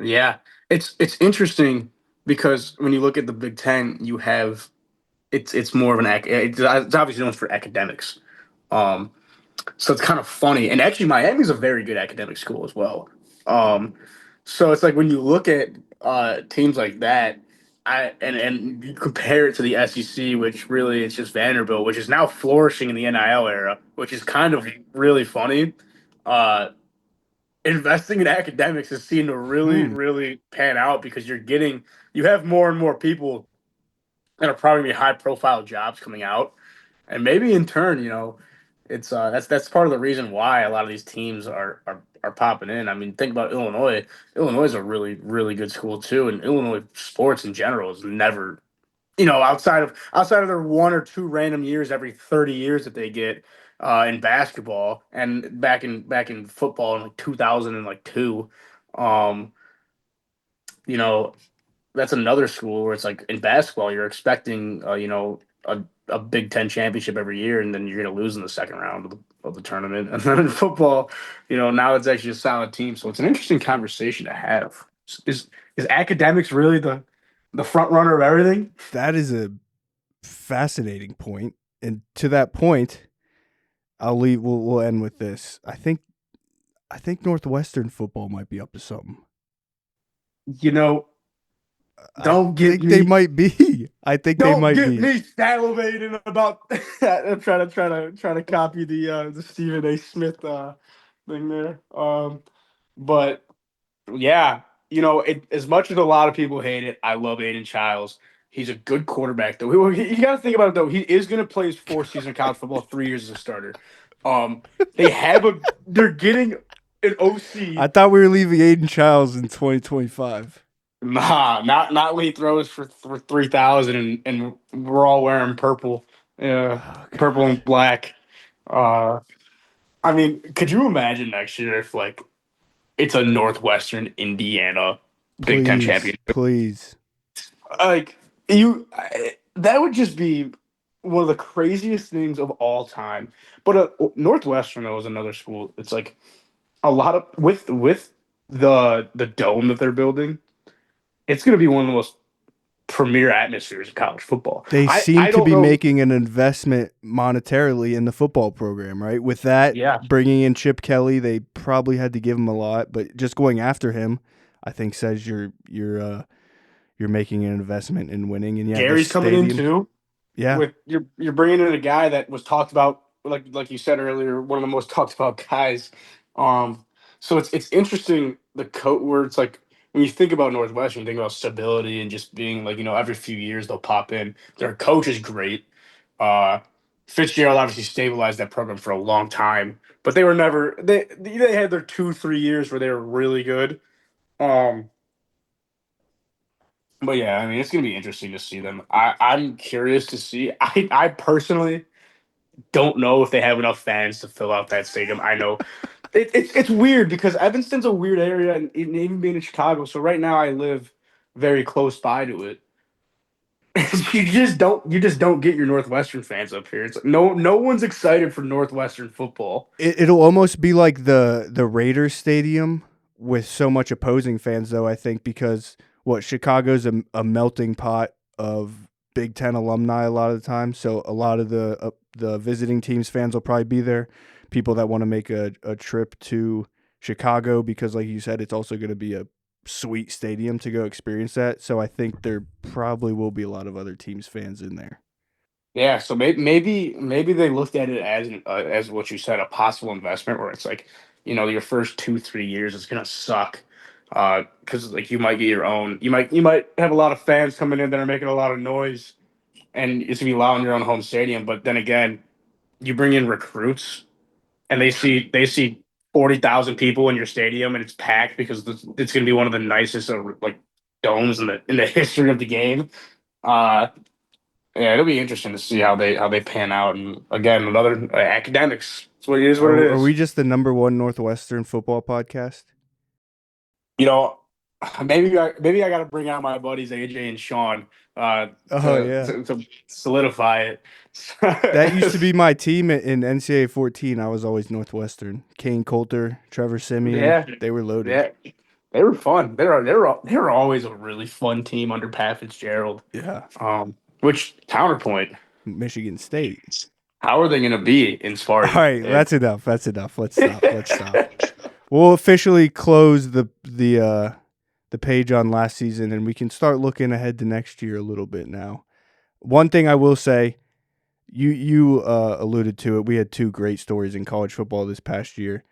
Yeah, it's interesting because when you look at the Big Ten, you have it's more of it's obviously known for academics. Um, so it's kind of funny, and actually Miami's a very good academic school as well. Um, so it's like when you look at teams like that, and you compare it to the SEC, which really is just Vanderbilt, which is now flourishing in the NIL era, which is kind of really funny. Uh, Investing in academics has seemed to really, Hmm. really pan out because you have more and more people that are probably high profile jobs coming out, and maybe in turn, it's that's part of the reason why a lot of these teams are popping in. I mean, think about Illinois. Illinois is a really, really good school too, and Illinois sports in general is never, outside of their 1 or 2 random years every 30 years that they get in basketball, and back in football in like 2002. um you know that's another school where it's like in basketball you're expecting a Big Ten championship every year, and then you're going to lose in the second round of the tournament. And then in football, now it's actually a solid team. So it's an interesting conversation to have. Is academics really the front runner of everything? That is a fascinating point, and to that point, I'll leave. We'll end with this. I think Northwestern football might be up to something. You know, don't I get think me. they might be. I think they Don't might get be. me salivating about. I'm trying to copy the Stephen A. Smith thing there. But yeah, as much as a lot of people hate it, I love Aiden Childs. He's a good quarterback, though. You got to think about it, though. He is going to play his fourth season of college football, 3 years as a starter. Um, they're getting an OC. I thought we were leaving Aiden Childs in 2025. Nah, not when he throws for 3,000 and we're all wearing purple, Oh, purple God. and black. Uh, I mean, could you imagine next year if like it's a Northwestern Indiana Big Ten Please, championship. please. Like that would just be one of the craziest things of all time. But Northwestern though is another school. It's like a lot of with the dome that they're building. It's going to be one of the most premier atmospheres of college football. They seem I to don't be know. making an investment monetarily in the football program, right? With that, Yeah, bringing in Chip Kelly, they probably had to give him a lot, but just going after him, I think says you're making an investment in winning. And yeah, this Gary's coming in stadium, too. yeah, With you're bringing in a guy that was talked about, like you said earlier, one of the most talked about guys. So it's interesting the coat where it's like when you think about Northwestern, you think about stability and just being like every few years they'll pop in. Their coach is great. Uh, Fitzgerald obviously stabilized that program for a long time, but they were never they had their 2-3 years where they were really good. Um, but yeah, I mean it's gonna be interesting to see them. I'm curious to see. I personally don't know if they have enough fans to fill out that stadium. I know it's weird because Evanston's a weird area, and even being in Chicago. So right now I live very close by to it. You just don't get your Northwestern fans up here. It's like, no one's excited for Northwestern football. it'll almost be like the Raiders stadium with so much opposing fans, though. I think because Chicago's a melting pot of Big Ten alumni a lot of the time, so a lot of the visiting teams fans will probably be there. People that want to make a trip to Chicago because, like you said, it's also going to be a sweet stadium to go experience that. So I think there probably will be a lot of other teams fans in there. Yeah, so maybe they looked at it as what you said, a possible investment where it's like, your first 2-3 years is gonna suck, because like you might get your own, you might have a lot of fans coming in that are making a lot of noise, and it's gonna be loud in your own home stadium. But then again, you bring in recruits, and they see 40,000 people in your stadium, and it's packed because it's gonna be one of the nicest like domes in the history of the game. Uh, yeah, it'll be interesting to see how they pan out. And again, another academics. It's what it is. What it Are we is. just the number one Northwestern football podcast? You know, maybe I got to bring out my buddies AJ and Sean Oh to, yeah. to solidify That used to it. be my team in NCAA 14. I was always Northwestern. Kane Coulter, Trevor Simeon, Yeah, they were loaded. yeah, they were fun. They were always a really fun team under Pat Fitzgerald. Yeah. Which counterpoint? Michigan State. How are they going to be in All Sparty? right, that's enough. That's enough. Let's stop. Let's stop. We'll officially close the page on last season, and we can start looking ahead to next year a little bit now. One thing I will say, you alluded to it. We had two great stories in college football this past year.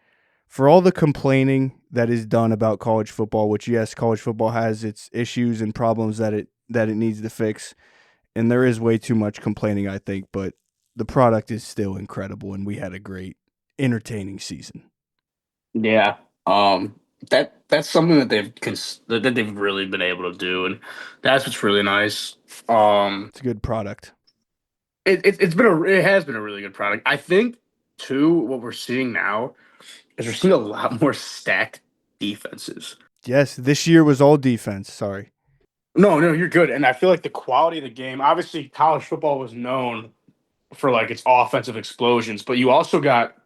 For all the complaining that is done about college football, which yes, college football has its issues and problems that it needs to fix, and there is way too much complaining, I think, but the product is still incredible, and we had a great, entertaining season. Yeah. That's something that they've really been able to do, and that's what's really nice. It's a good product. It has been a really good product. I think too what we're seeing now is we're seeing a lot more stacked defenses. Yes, this year was all defense. Sorry. No, you're good. And I feel like the quality of the game, obviously college football was known for like its offensive explosions, but you also got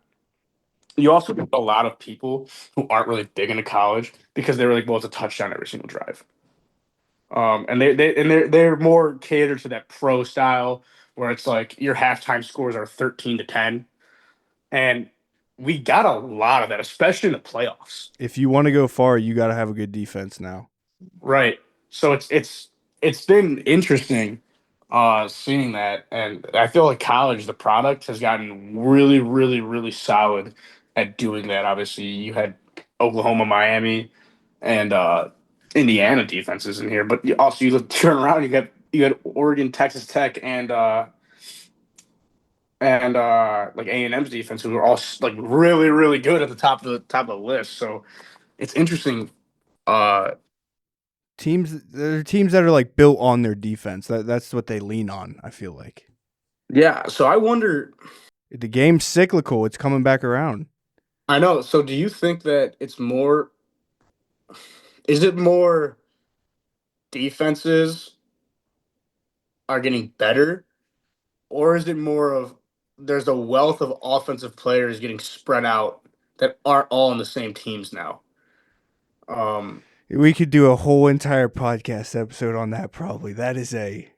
a lot of people who aren't really big into college because they were like, well, it's a touchdown every single drive. And they're more catered to that pro style where it's like your halftime scores are 13-10, and we got a lot of that, especially in the playoffs. If you want to go far, you got to have a good defense now. Right. So it's been interesting seeing that, and I feel like college, the product has gotten really, really, really solid at doing that. Obviously, you had Oklahoma, Miami, and Indiana defenses in here, but you turn around, you got Oregon, Texas Tech, and like A&M's defense, who are all like really, really good at the top of the list. So it's interesting. Uh, There are teams that are like built on their defense. That's what they lean on, I feel like. yeah. So I wonder. The game's cyclical. It's coming back around. I know. So do you think that it's more? Is it more defenses are getting better, or is it more of there's a wealth of offensive players getting spread out that aren't all on the same teams now? Um, We could do a whole entire podcast episode on that probably. That is a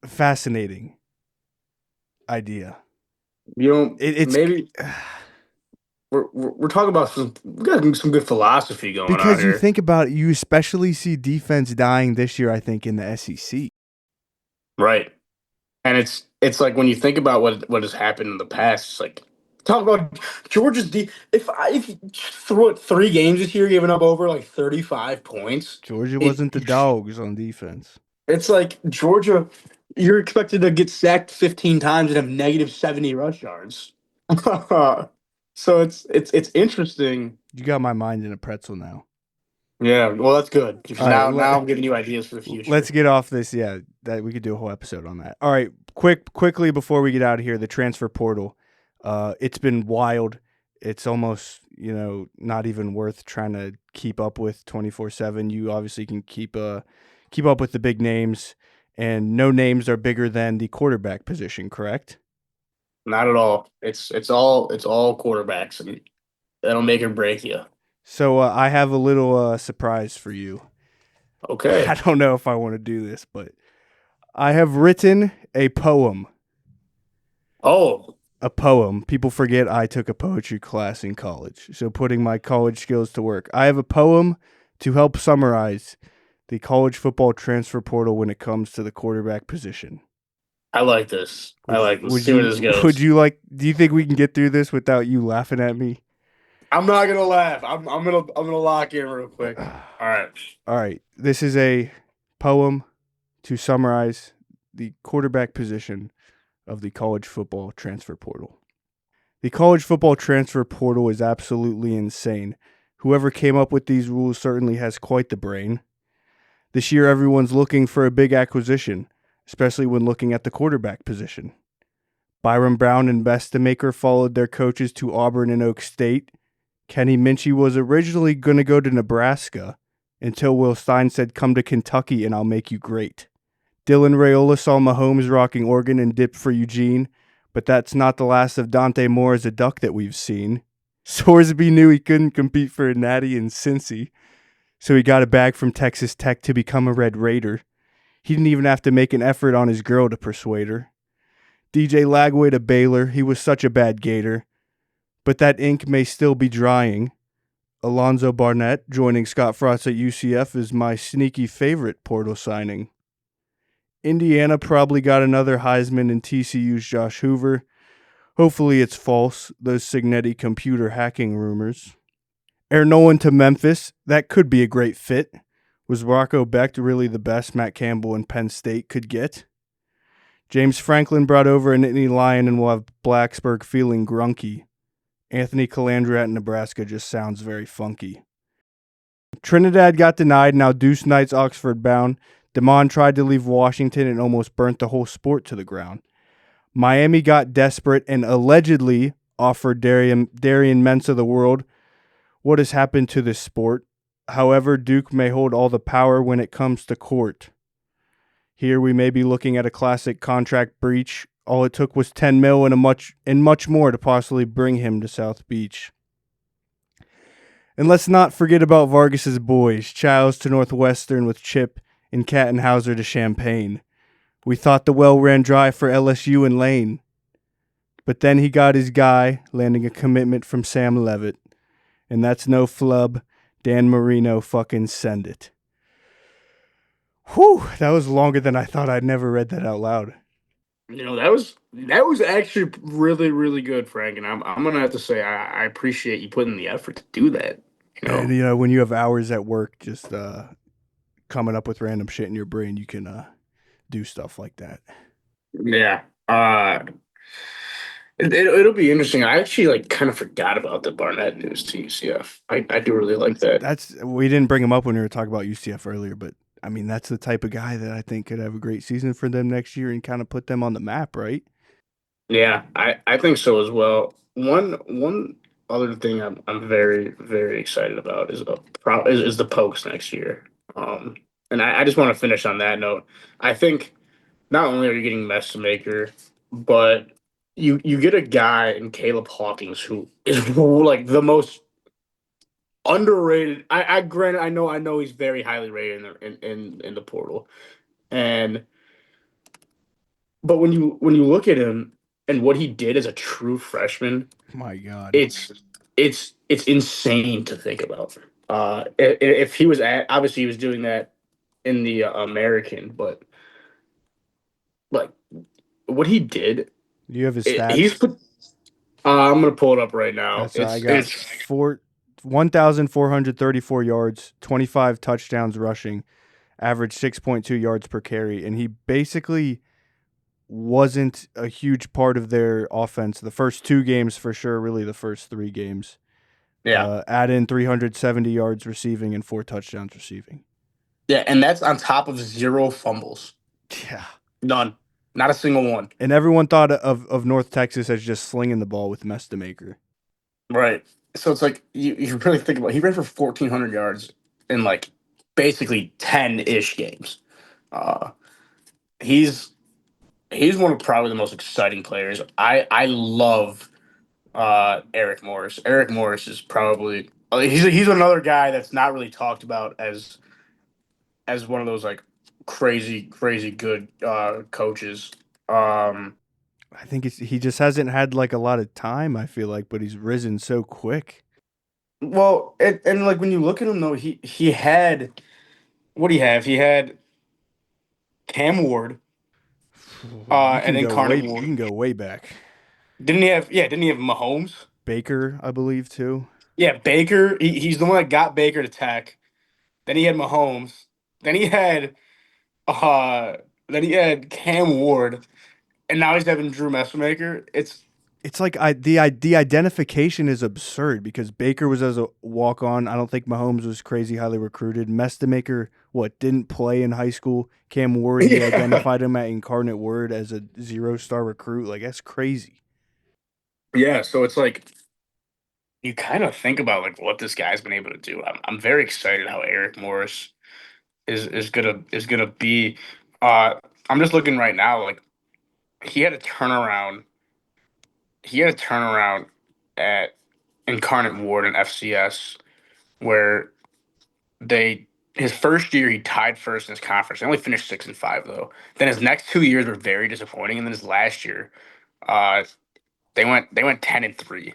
fascinating idea. you know, It's maybe we're talking about we got some good philosophy going on because you here, think about it, you especially see defense dying this year, I think, in the SEC. right? And it's like when you think about what has happened in the past, it's like talk about Georgia's if you threw it 3 games this year, giving up over like 35 points. Georgia wasn't the dogs on defense. It's like Georgia, you're expected to get sacked 15 times and have negative 70 rush yards. So it's interesting. You got my mind in a pretzel now. Yeah, well that's good because All right, now I'm giving you ideas for the future. let's get off this. Yeah, that we could do a whole episode on that. All right, quickly before we get out of here, the transfer portal. It's been wild. It's almost not even worth trying to keep up with 24/7. You obviously can keep up with the big names, and no names are bigger than the quarterback position. Correct? Not at all. It's all quarterbacks, and that'll make or break you. So I have a little surprise for you. Okay. I don't know if I want to do this, but I have written a poem. Oh, A poem. People forget I took a poetry class in college, so putting my college skills to work. I have a poem to help summarize the college football transfer portal when it comes to the quarterback position. I like this. I like this. Would See where you? this goes. Would you like? Do you think we can get through this without you laughing at me? I'm not gonna laugh. I'm gonna lock in real quick. All right. All right. This is a poem to summarize the quarterback position of the college football transfer portal. The college football transfer portal is absolutely insane. Whoever came up with these rules certainly has quite the brain. This year, everyone's looking for a big acquisition, especially when looking at the quarterback position. Byron Brown and Bestamaker followed their coaches to Auburn and Oak State. Kenny Minchie was originally going to go to Nebraska until Will Stein said, "Come to Kentucky and I'll make you great." Dylan Raiola saw Mahomes rocking Oregon and dipped for Eugene, but that's not the last of Dante Moore as a Duck that we've seen. Sorsby knew he couldn't compete for a natty in Cincy, so he got a bag from Texas Tech to become a Red Raider. He didn't even have to make an effort on his girl to persuade her. DJ Lagway to Baylor, he was such a bad Gator, but that ink may still be drying. Alonzo Barnett joining Scott Frost at UCF is my sneaky favorite portal signing. Indiana probably got another Heisman in TCU's Josh Hoover. Hopefully it's false, those Signetti computer hacking rumors. Air Nolan to Memphis, that could be a great fit. Was Rocco Becht really the best Matt Campbell and Penn State could get? James Franklin brought over a Nittany Lion and will have Blacksburg feeling grunky. Anthony Calandra at Nebraska just sounds very funky. Trinidad got denied, now Deuce Knight's Oxford bound. DeMond tried to leave Washington and almost burnt the whole sport to the ground. Miami got desperate and allegedly offered Darian Mensah the world. What has happened to this sport? However, Duke may hold all the power when it comes to court. Here we may be looking at a classic contract breach. All it took was $10 million and much more to possibly bring him to South Beach. And let's not forget about Vargas's boys, Childs to Northwestern with Chip and Kattenhauser to Champaign. We thought the well ran dry for LSU and Lane. But then he got his guy, landing a commitment from Sam Levitt. And that's no flub. Dan Marino fucking send it. Whew, that was longer than I thought. I'd never read that out loud. That was actually really, really good, Frank. And I'm gonna have to say I appreciate you putting the effort to do that. And when you have hours at work, just coming up with random shit in your brain, you can do stuff like that. Yeah. It'll be interesting. I actually kind of forgot about the Barnett news to UCF. I do really like that. We didn't bring him up when we were talking about UCF earlier, but I mean that's the type of guy that I think could have a great season for them next year and kind of put them on the map, right? Yeah, I think so as well. One other thing I'm very very excited about is the Pokes next year. And I just want to finish on that note. I think not only are you getting Maker, but you get a guy in Caleb Hawkins who is like the most underrated. I granted I know he's very highly rated in the portal, and but when you look at him and what he did as a true freshman, My God. it's it's insane to think about. If he was obviously he was doing that in the American, but like what he did, Do you have his he's stats? put. I'm gonna pull it up right now. That's I got 1,434 yards, 25 touchdowns rushing, average 6.2 yards per carry, and he basically wasn't a huge part of their offense the first 2 games for sure, really the first 3 games. Yeah, Add in 370 yards receiving and 4 touchdowns receiving. yeah, and that's on top of 0 fumbles. Yeah. None, not a single one. And everyone thought of North Texas as just slinging the ball with Maker. Right. So it's like you really think about it, he ran for 1,400 yards in like basically 10-ish games. Uh, he's he's one of probably the most exciting players. I love Eric Morris. Eric Morris is probably he's another guy that's not really talked about as one of those like crazy good coaches. I think he just hasn't had like a lot of time, I feel like, but he's risen so quick. Well, and like when you look at him though, he had what do you have? He had Cam Ward, and then Carnett You Ward. can go way back. Didn't he have? Yeah, didn't he have Mahomes? Baker, I believe, too. Yeah, Baker. He's the one that got Baker to Tech. Then he had Mahomes. Then he had uh Cam Ward, and now he's having Drew Messmaker. It's like the identification is absurd because Baker was as a walk on. I don't think Mahomes was crazy highly recruited. Mestemaker, didn't play in high school. Cam Ward, he identified him at Incarnate Word as a 0-star recruit. Like, that's crazy. Yeah, so it's like you kind of think about like what this guy's been able to do. I'm very excited how Eric Morris is gonna be. Uh, I'm just looking right now. Like he had a turnaround. He had a turnaround at Incarnate Ward and FCS where they his first year he tied first in his conference. They only finished 6-5 though. Then his next 2 years were very disappointing, and then his last year, uh, they went 10-3.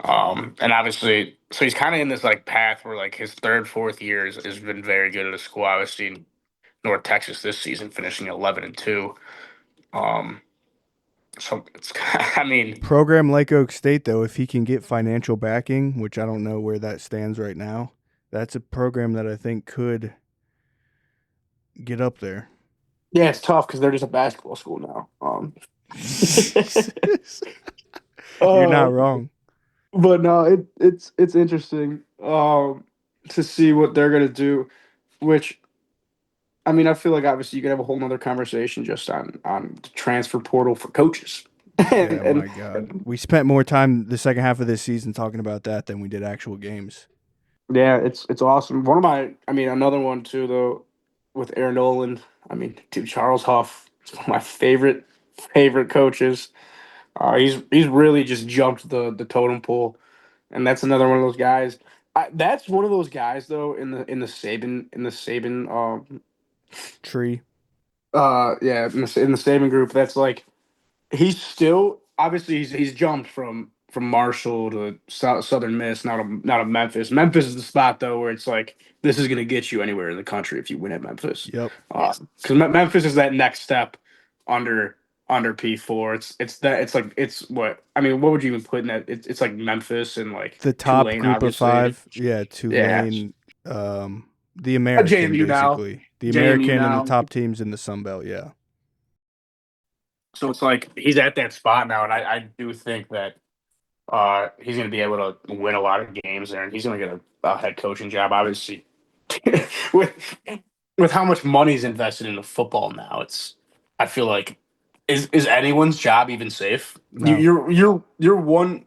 And obviously, so he's kind of in this like path where like his third, fourth years has been very good at a school. Obviously, in North Texas this season, finishing 11-2. Um, so it's I mean, Program Lake Oak State, though, if he can get financial backing, which I don't know where that stands right now, that's a program that I think could get up there. yeah, it's tough because they're just a basketball school now. You're not wrong. But no, it's interesting to see what they're gonna do. Which I mean, I feel like obviously you could have a whole nother conversation just on the transfer portal for coaches. Yeah, my God. We spent more time the second half of this season talking about that than we did actual games. Yeah, it's awesome. Another one too though, with Aaron Nolan. I mean, dude, Charles Huff is one of my favorite coaches. He's really just jumped the totem pole, and that's another one of those guys. That's one of those guys though in the Saban Tree. yeah in the Saban group that's like he's still obviously he's jumped from Marshall to Southern Miss, not a Memphis. Memphis is the spot though where it's like this is gonna get you anywhere in the country if you win at Memphis. Yep. Because Memphis is that next step under P4. It's what I mean. What would you even put in that? It's like Memphis and like The top Tulane, group obviously. of 5. Yeah, Tulane. The American, JMU now. basically. The JMU American now. and the top teams in the Sun Belt, yeah. So it's like he's at that spot now, and I do think that he's going to be able to win a lot of games there, and he's going to get a head coaching job. Obviously, with how much money's invested into football now, I feel like is anyone's job even safe? No. You're one.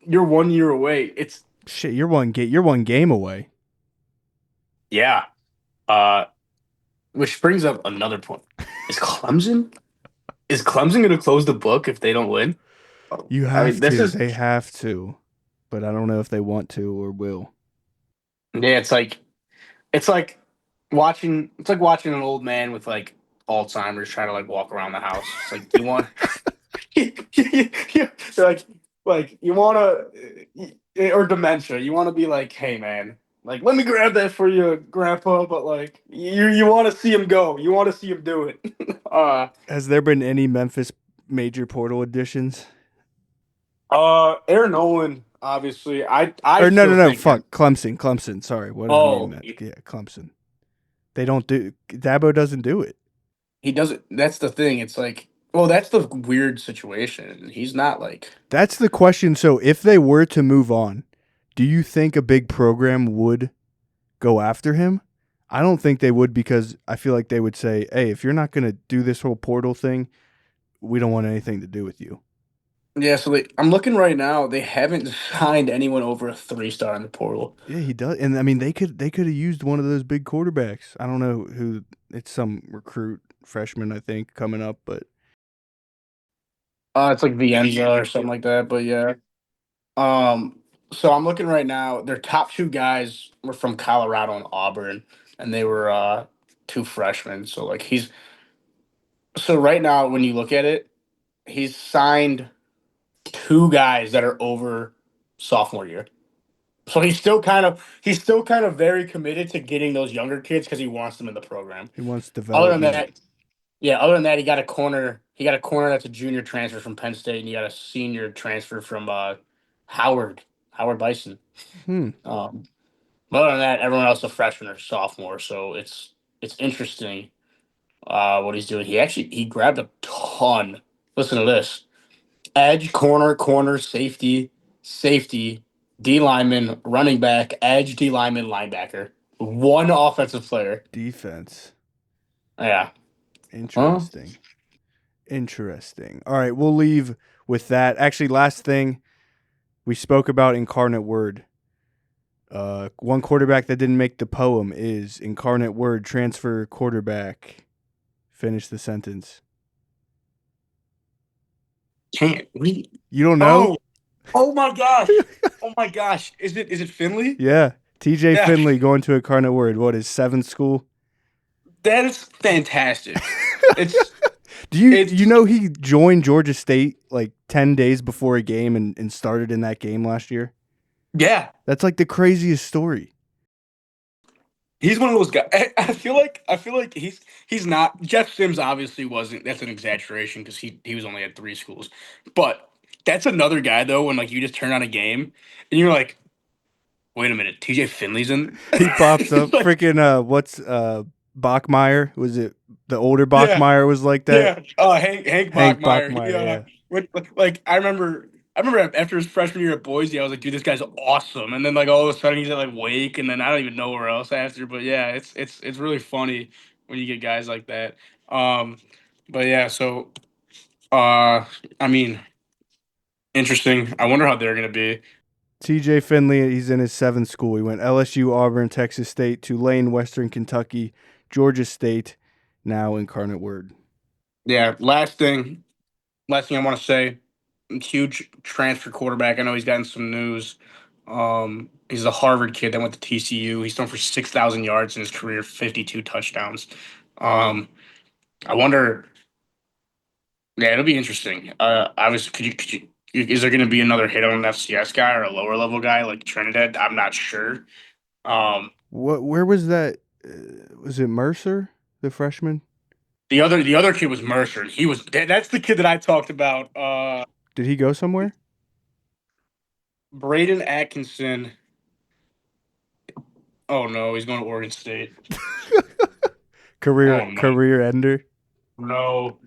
you're 1 year away. It's Shit, you're one game away. yeah. Which brings up another point. Is Clemson going to close the book if they don't win? You I mean, have this to. is They have to. But I don't know if they want to or will. yeah. It's like watching an old man with like Alzheimer's try to like walk around the house. It's like you want like you want to or dementia. You want to be like, hey man, like let me grab that for you, grandpa. But like you want to see him go. You want to see him do it. Has there been any Memphis major portal additions? Aaron Nolan, obviously. I Or still no. think Fuck, Clemson. Sorry, what I mean, oh meant. Yeah, Clemson. They don't do. Dabo doesn't do it. he doesn't. That's the thing. It's like, well, that's the weird situation. He's not like. That's the question. So if they were to move on, do you think a big program would go after him? I don't think they would because I feel like they would say, hey, if you're not going to do this whole portal thing, we don't want anything to do with you. Yeah, so I'm looking right now. They haven't signed anyone over a 3-star in the portal. Yeah, he does. And I mean, they could have used one of those big quarterbacks. I don't know who. It's some recruit freshman, I think, coming up, but It's like Vienza or something like that. But yeah. So I'm looking right now. Their top two guys were from Colorado and Auburn, and they were two freshmen. So like so right now when you look at it, he's signed two guys that are over sophomore year. So he's still kind of very committed to getting those younger kids because he wants them in the program. he wants Other than development. that, yeah, other than that, he got a corner. He got a corner that's a junior transfer from Penn State, and he got a senior transfer from Howard Bison. Hmm. But other than that, everyone else is a freshman or sophomore. So it's interesting what he's doing. He grabbed a ton. Listen to this: edge, corner, safety, D lineman, running back, edge, D lineman, linebacker. One offensive player. Defense. Yeah. Huh? Interesting. Interesting. All right, we'll leave with that. Actually, last thing we spoke about Incarnate Word. One quarterback that didn't make the poem is Incarnate Word transfer quarterback. Finish the sentence. Can't we? You don't know? Oh, oh my gosh! Oh my gosh! Is it Finley? Yeah. TJ Yeah, Finley going to Incarnate Word. What is 7th school? that is fantastic. It's Do you it's know he joined Georgia State like 10 days before a game and started in that game last year? yeah. That's like the craziest story. He's one of those guys. I feel like he's not. Jeff Sims obviously wasn't. That's an exaggeration because he was only at 3 schools. But that's another guy though. When like you just turn on a game and you're like, wait a minute, TJ Finley's in. He pops up. Like, Freaking what's Bachmeyer? Was it the older yeah, Bachmeyer was like that? yeah. Hank Hank Bachmeyer. Bachmeyer, yeah. Like I remember after his freshman year at Boise, I was like, dude, this guy's awesome. And then like all of a sudden he's at like Wake, and then I don't even know where else after. But yeah, it's really funny when you get guys like that. Um, but yeah, so I mean, interesting. I wonder how they're gonna be. TJ Finley, he's in his 7th school. He went LSU, Auburn, Texas State, Tulane, Western Kentucky, Georgia State, now Incarnate Word. Yeah. Last thing I want to say, huge transfer quarterback. I know he's gotten some news. He's a Harvard kid that went to TCU. He's thrown for 6,000 yards in his career, 52 touchdowns. Um, I wonder. Yeah, it'll be interesting. Obviously, is there going to be another hit on an FCS guy or a lower level guy like Trinidad? I'm not sure. Um, Where was that? Was it Mercer, the freshman? the other kid was Mercer. That's the kid that I talked about. Did he go somewhere? Braden Atkinson. Oh no, he's going to Oregon State. Oh no, Career ender. no.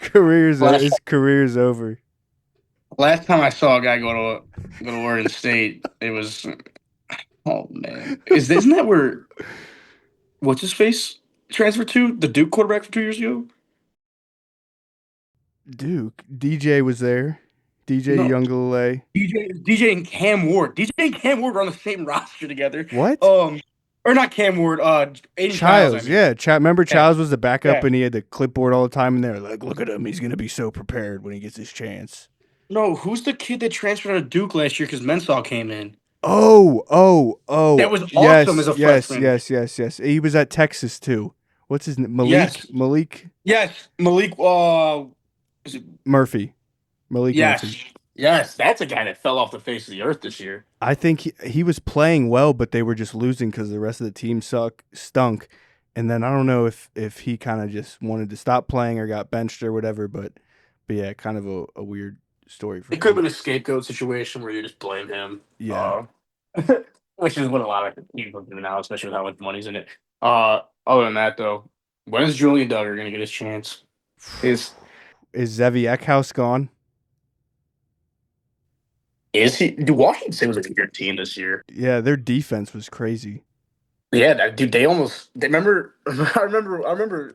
His career's over. Last time I saw a guy go to Oregon State, it was oh man. Isn't that where what's his face transferred to? The Duke quarterback from 2 years ago? Duke. DJ was there. DJ No. Younglele. DJ and Cam Ward. DJ and Cam Ward were on the same roster together. What? Or not Cam Ward. Aiden Childs. Childs, I mean. yeah. Remember Childs was the backup Yeah. and he had the clipboard all the time, and they're like, "Look at him, he's gonna be so prepared when he gets his chance." No, who's the kid that transferred out of Duke last year because Mensah came in? Oh. That was yes, awesome as a yes, freshman. yes. He was at Texas too. What's his name? Malik. Yes. Malik Yes, Malik. Is it? Murphy. Malik Yes, Murphy. yes, that's a guy that fell off the face of the earth this year. I think he was playing well, but they were just losing because the rest of the team stunk. And then I don't know if he kind of just wanted to stop playing or got benched or whatever. But yeah, kind of a weird story for It him. could have been a scapegoat situation where you just blame him. Yeah. Which is what a lot of people do now, especially with how much money's in it. Other than that, though, when is Julian Duggar going to get his chance? Is Zevi Eckhouse gone? Is he? Dude, Washington State was a good team this year. Yeah, their defense was crazy. Yeah, dude, they remember. I remember.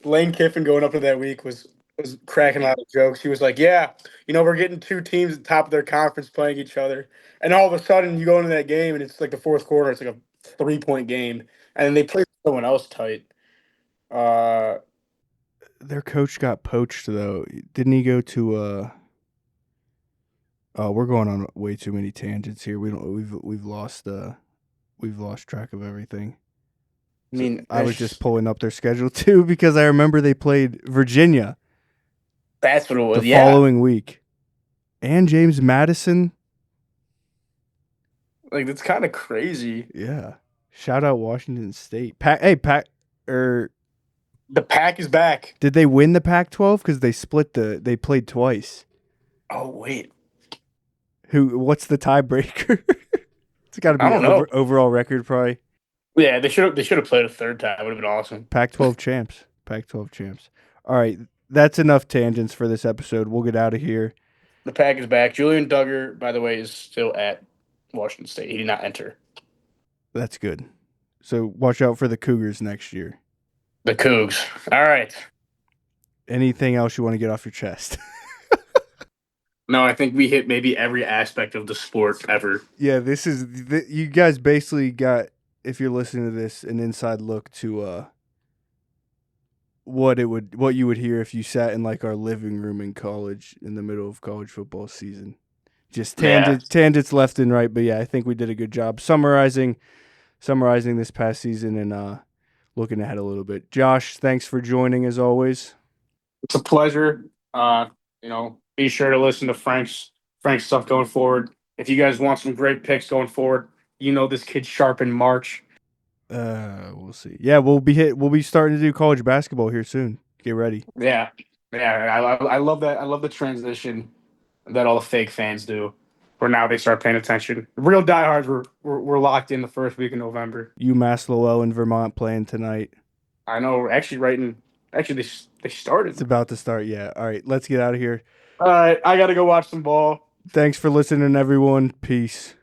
Lane Kiffin going up to that week was cracking a lot of jokes. He was like, "Yeah, we're getting two teams at the top of their conference playing each other, and all of a sudden you go into that game and it's like the fourth quarter, it's like a 3-point game, and then they play someone else tight." Their coach got poached though. Didn't he go to Oh, we're going on way too many tangents here. We've lost track of everything. I mean, I was just pulling up their schedule too because I remember they played Virginia that's what it was. the following week, and James Madison. Like that's kind of crazy. Yeah, shout out Washington State. The Pack is back. Did they win the Pac-12 because they played twice? Oh wait, What's the tiebreaker? It's got to be I don't know. overall record probably. Yeah, they should have played a third time. It would have been awesome. Pac-12 champs. Pac-12 champs. All right, that's enough tangents for this episode. We'll get out of here. The Pack is back. Julian Duggar, by the way, is still at Washington State. He did not enter. That's good. So watch out for the Cougars next year. The Cougs. All right. Anything else you want to get off your chest? No, I think we hit maybe every aspect of the sport ever. Yeah, you guys basically got, if you're listening to this, an inside look to what you would hear if you sat in like our living room in college in the middle of college football season. Just tangents left and right, but yeah, I think we did a good job summarizing this past season and looking ahead a little bit. Josh, thanks for joining as always. It's a pleasure. Be sure to listen to Frank's stuff going forward. If you guys want some great picks going forward, this kid's sharp in March. We'll see. Yeah, we'll be starting to do college basketball here soon. Get ready. Yeah. I love that. I love the transition that all the fake fans do, where now they start paying attention. Real diehards were locked in the first week of November. UMass Lowell in Vermont playing tonight. I know. Actually, they started. It's about to start. Yeah. All right, let's get out of here. All right, I got to go watch some ball. Thanks for listening, everyone. Peace.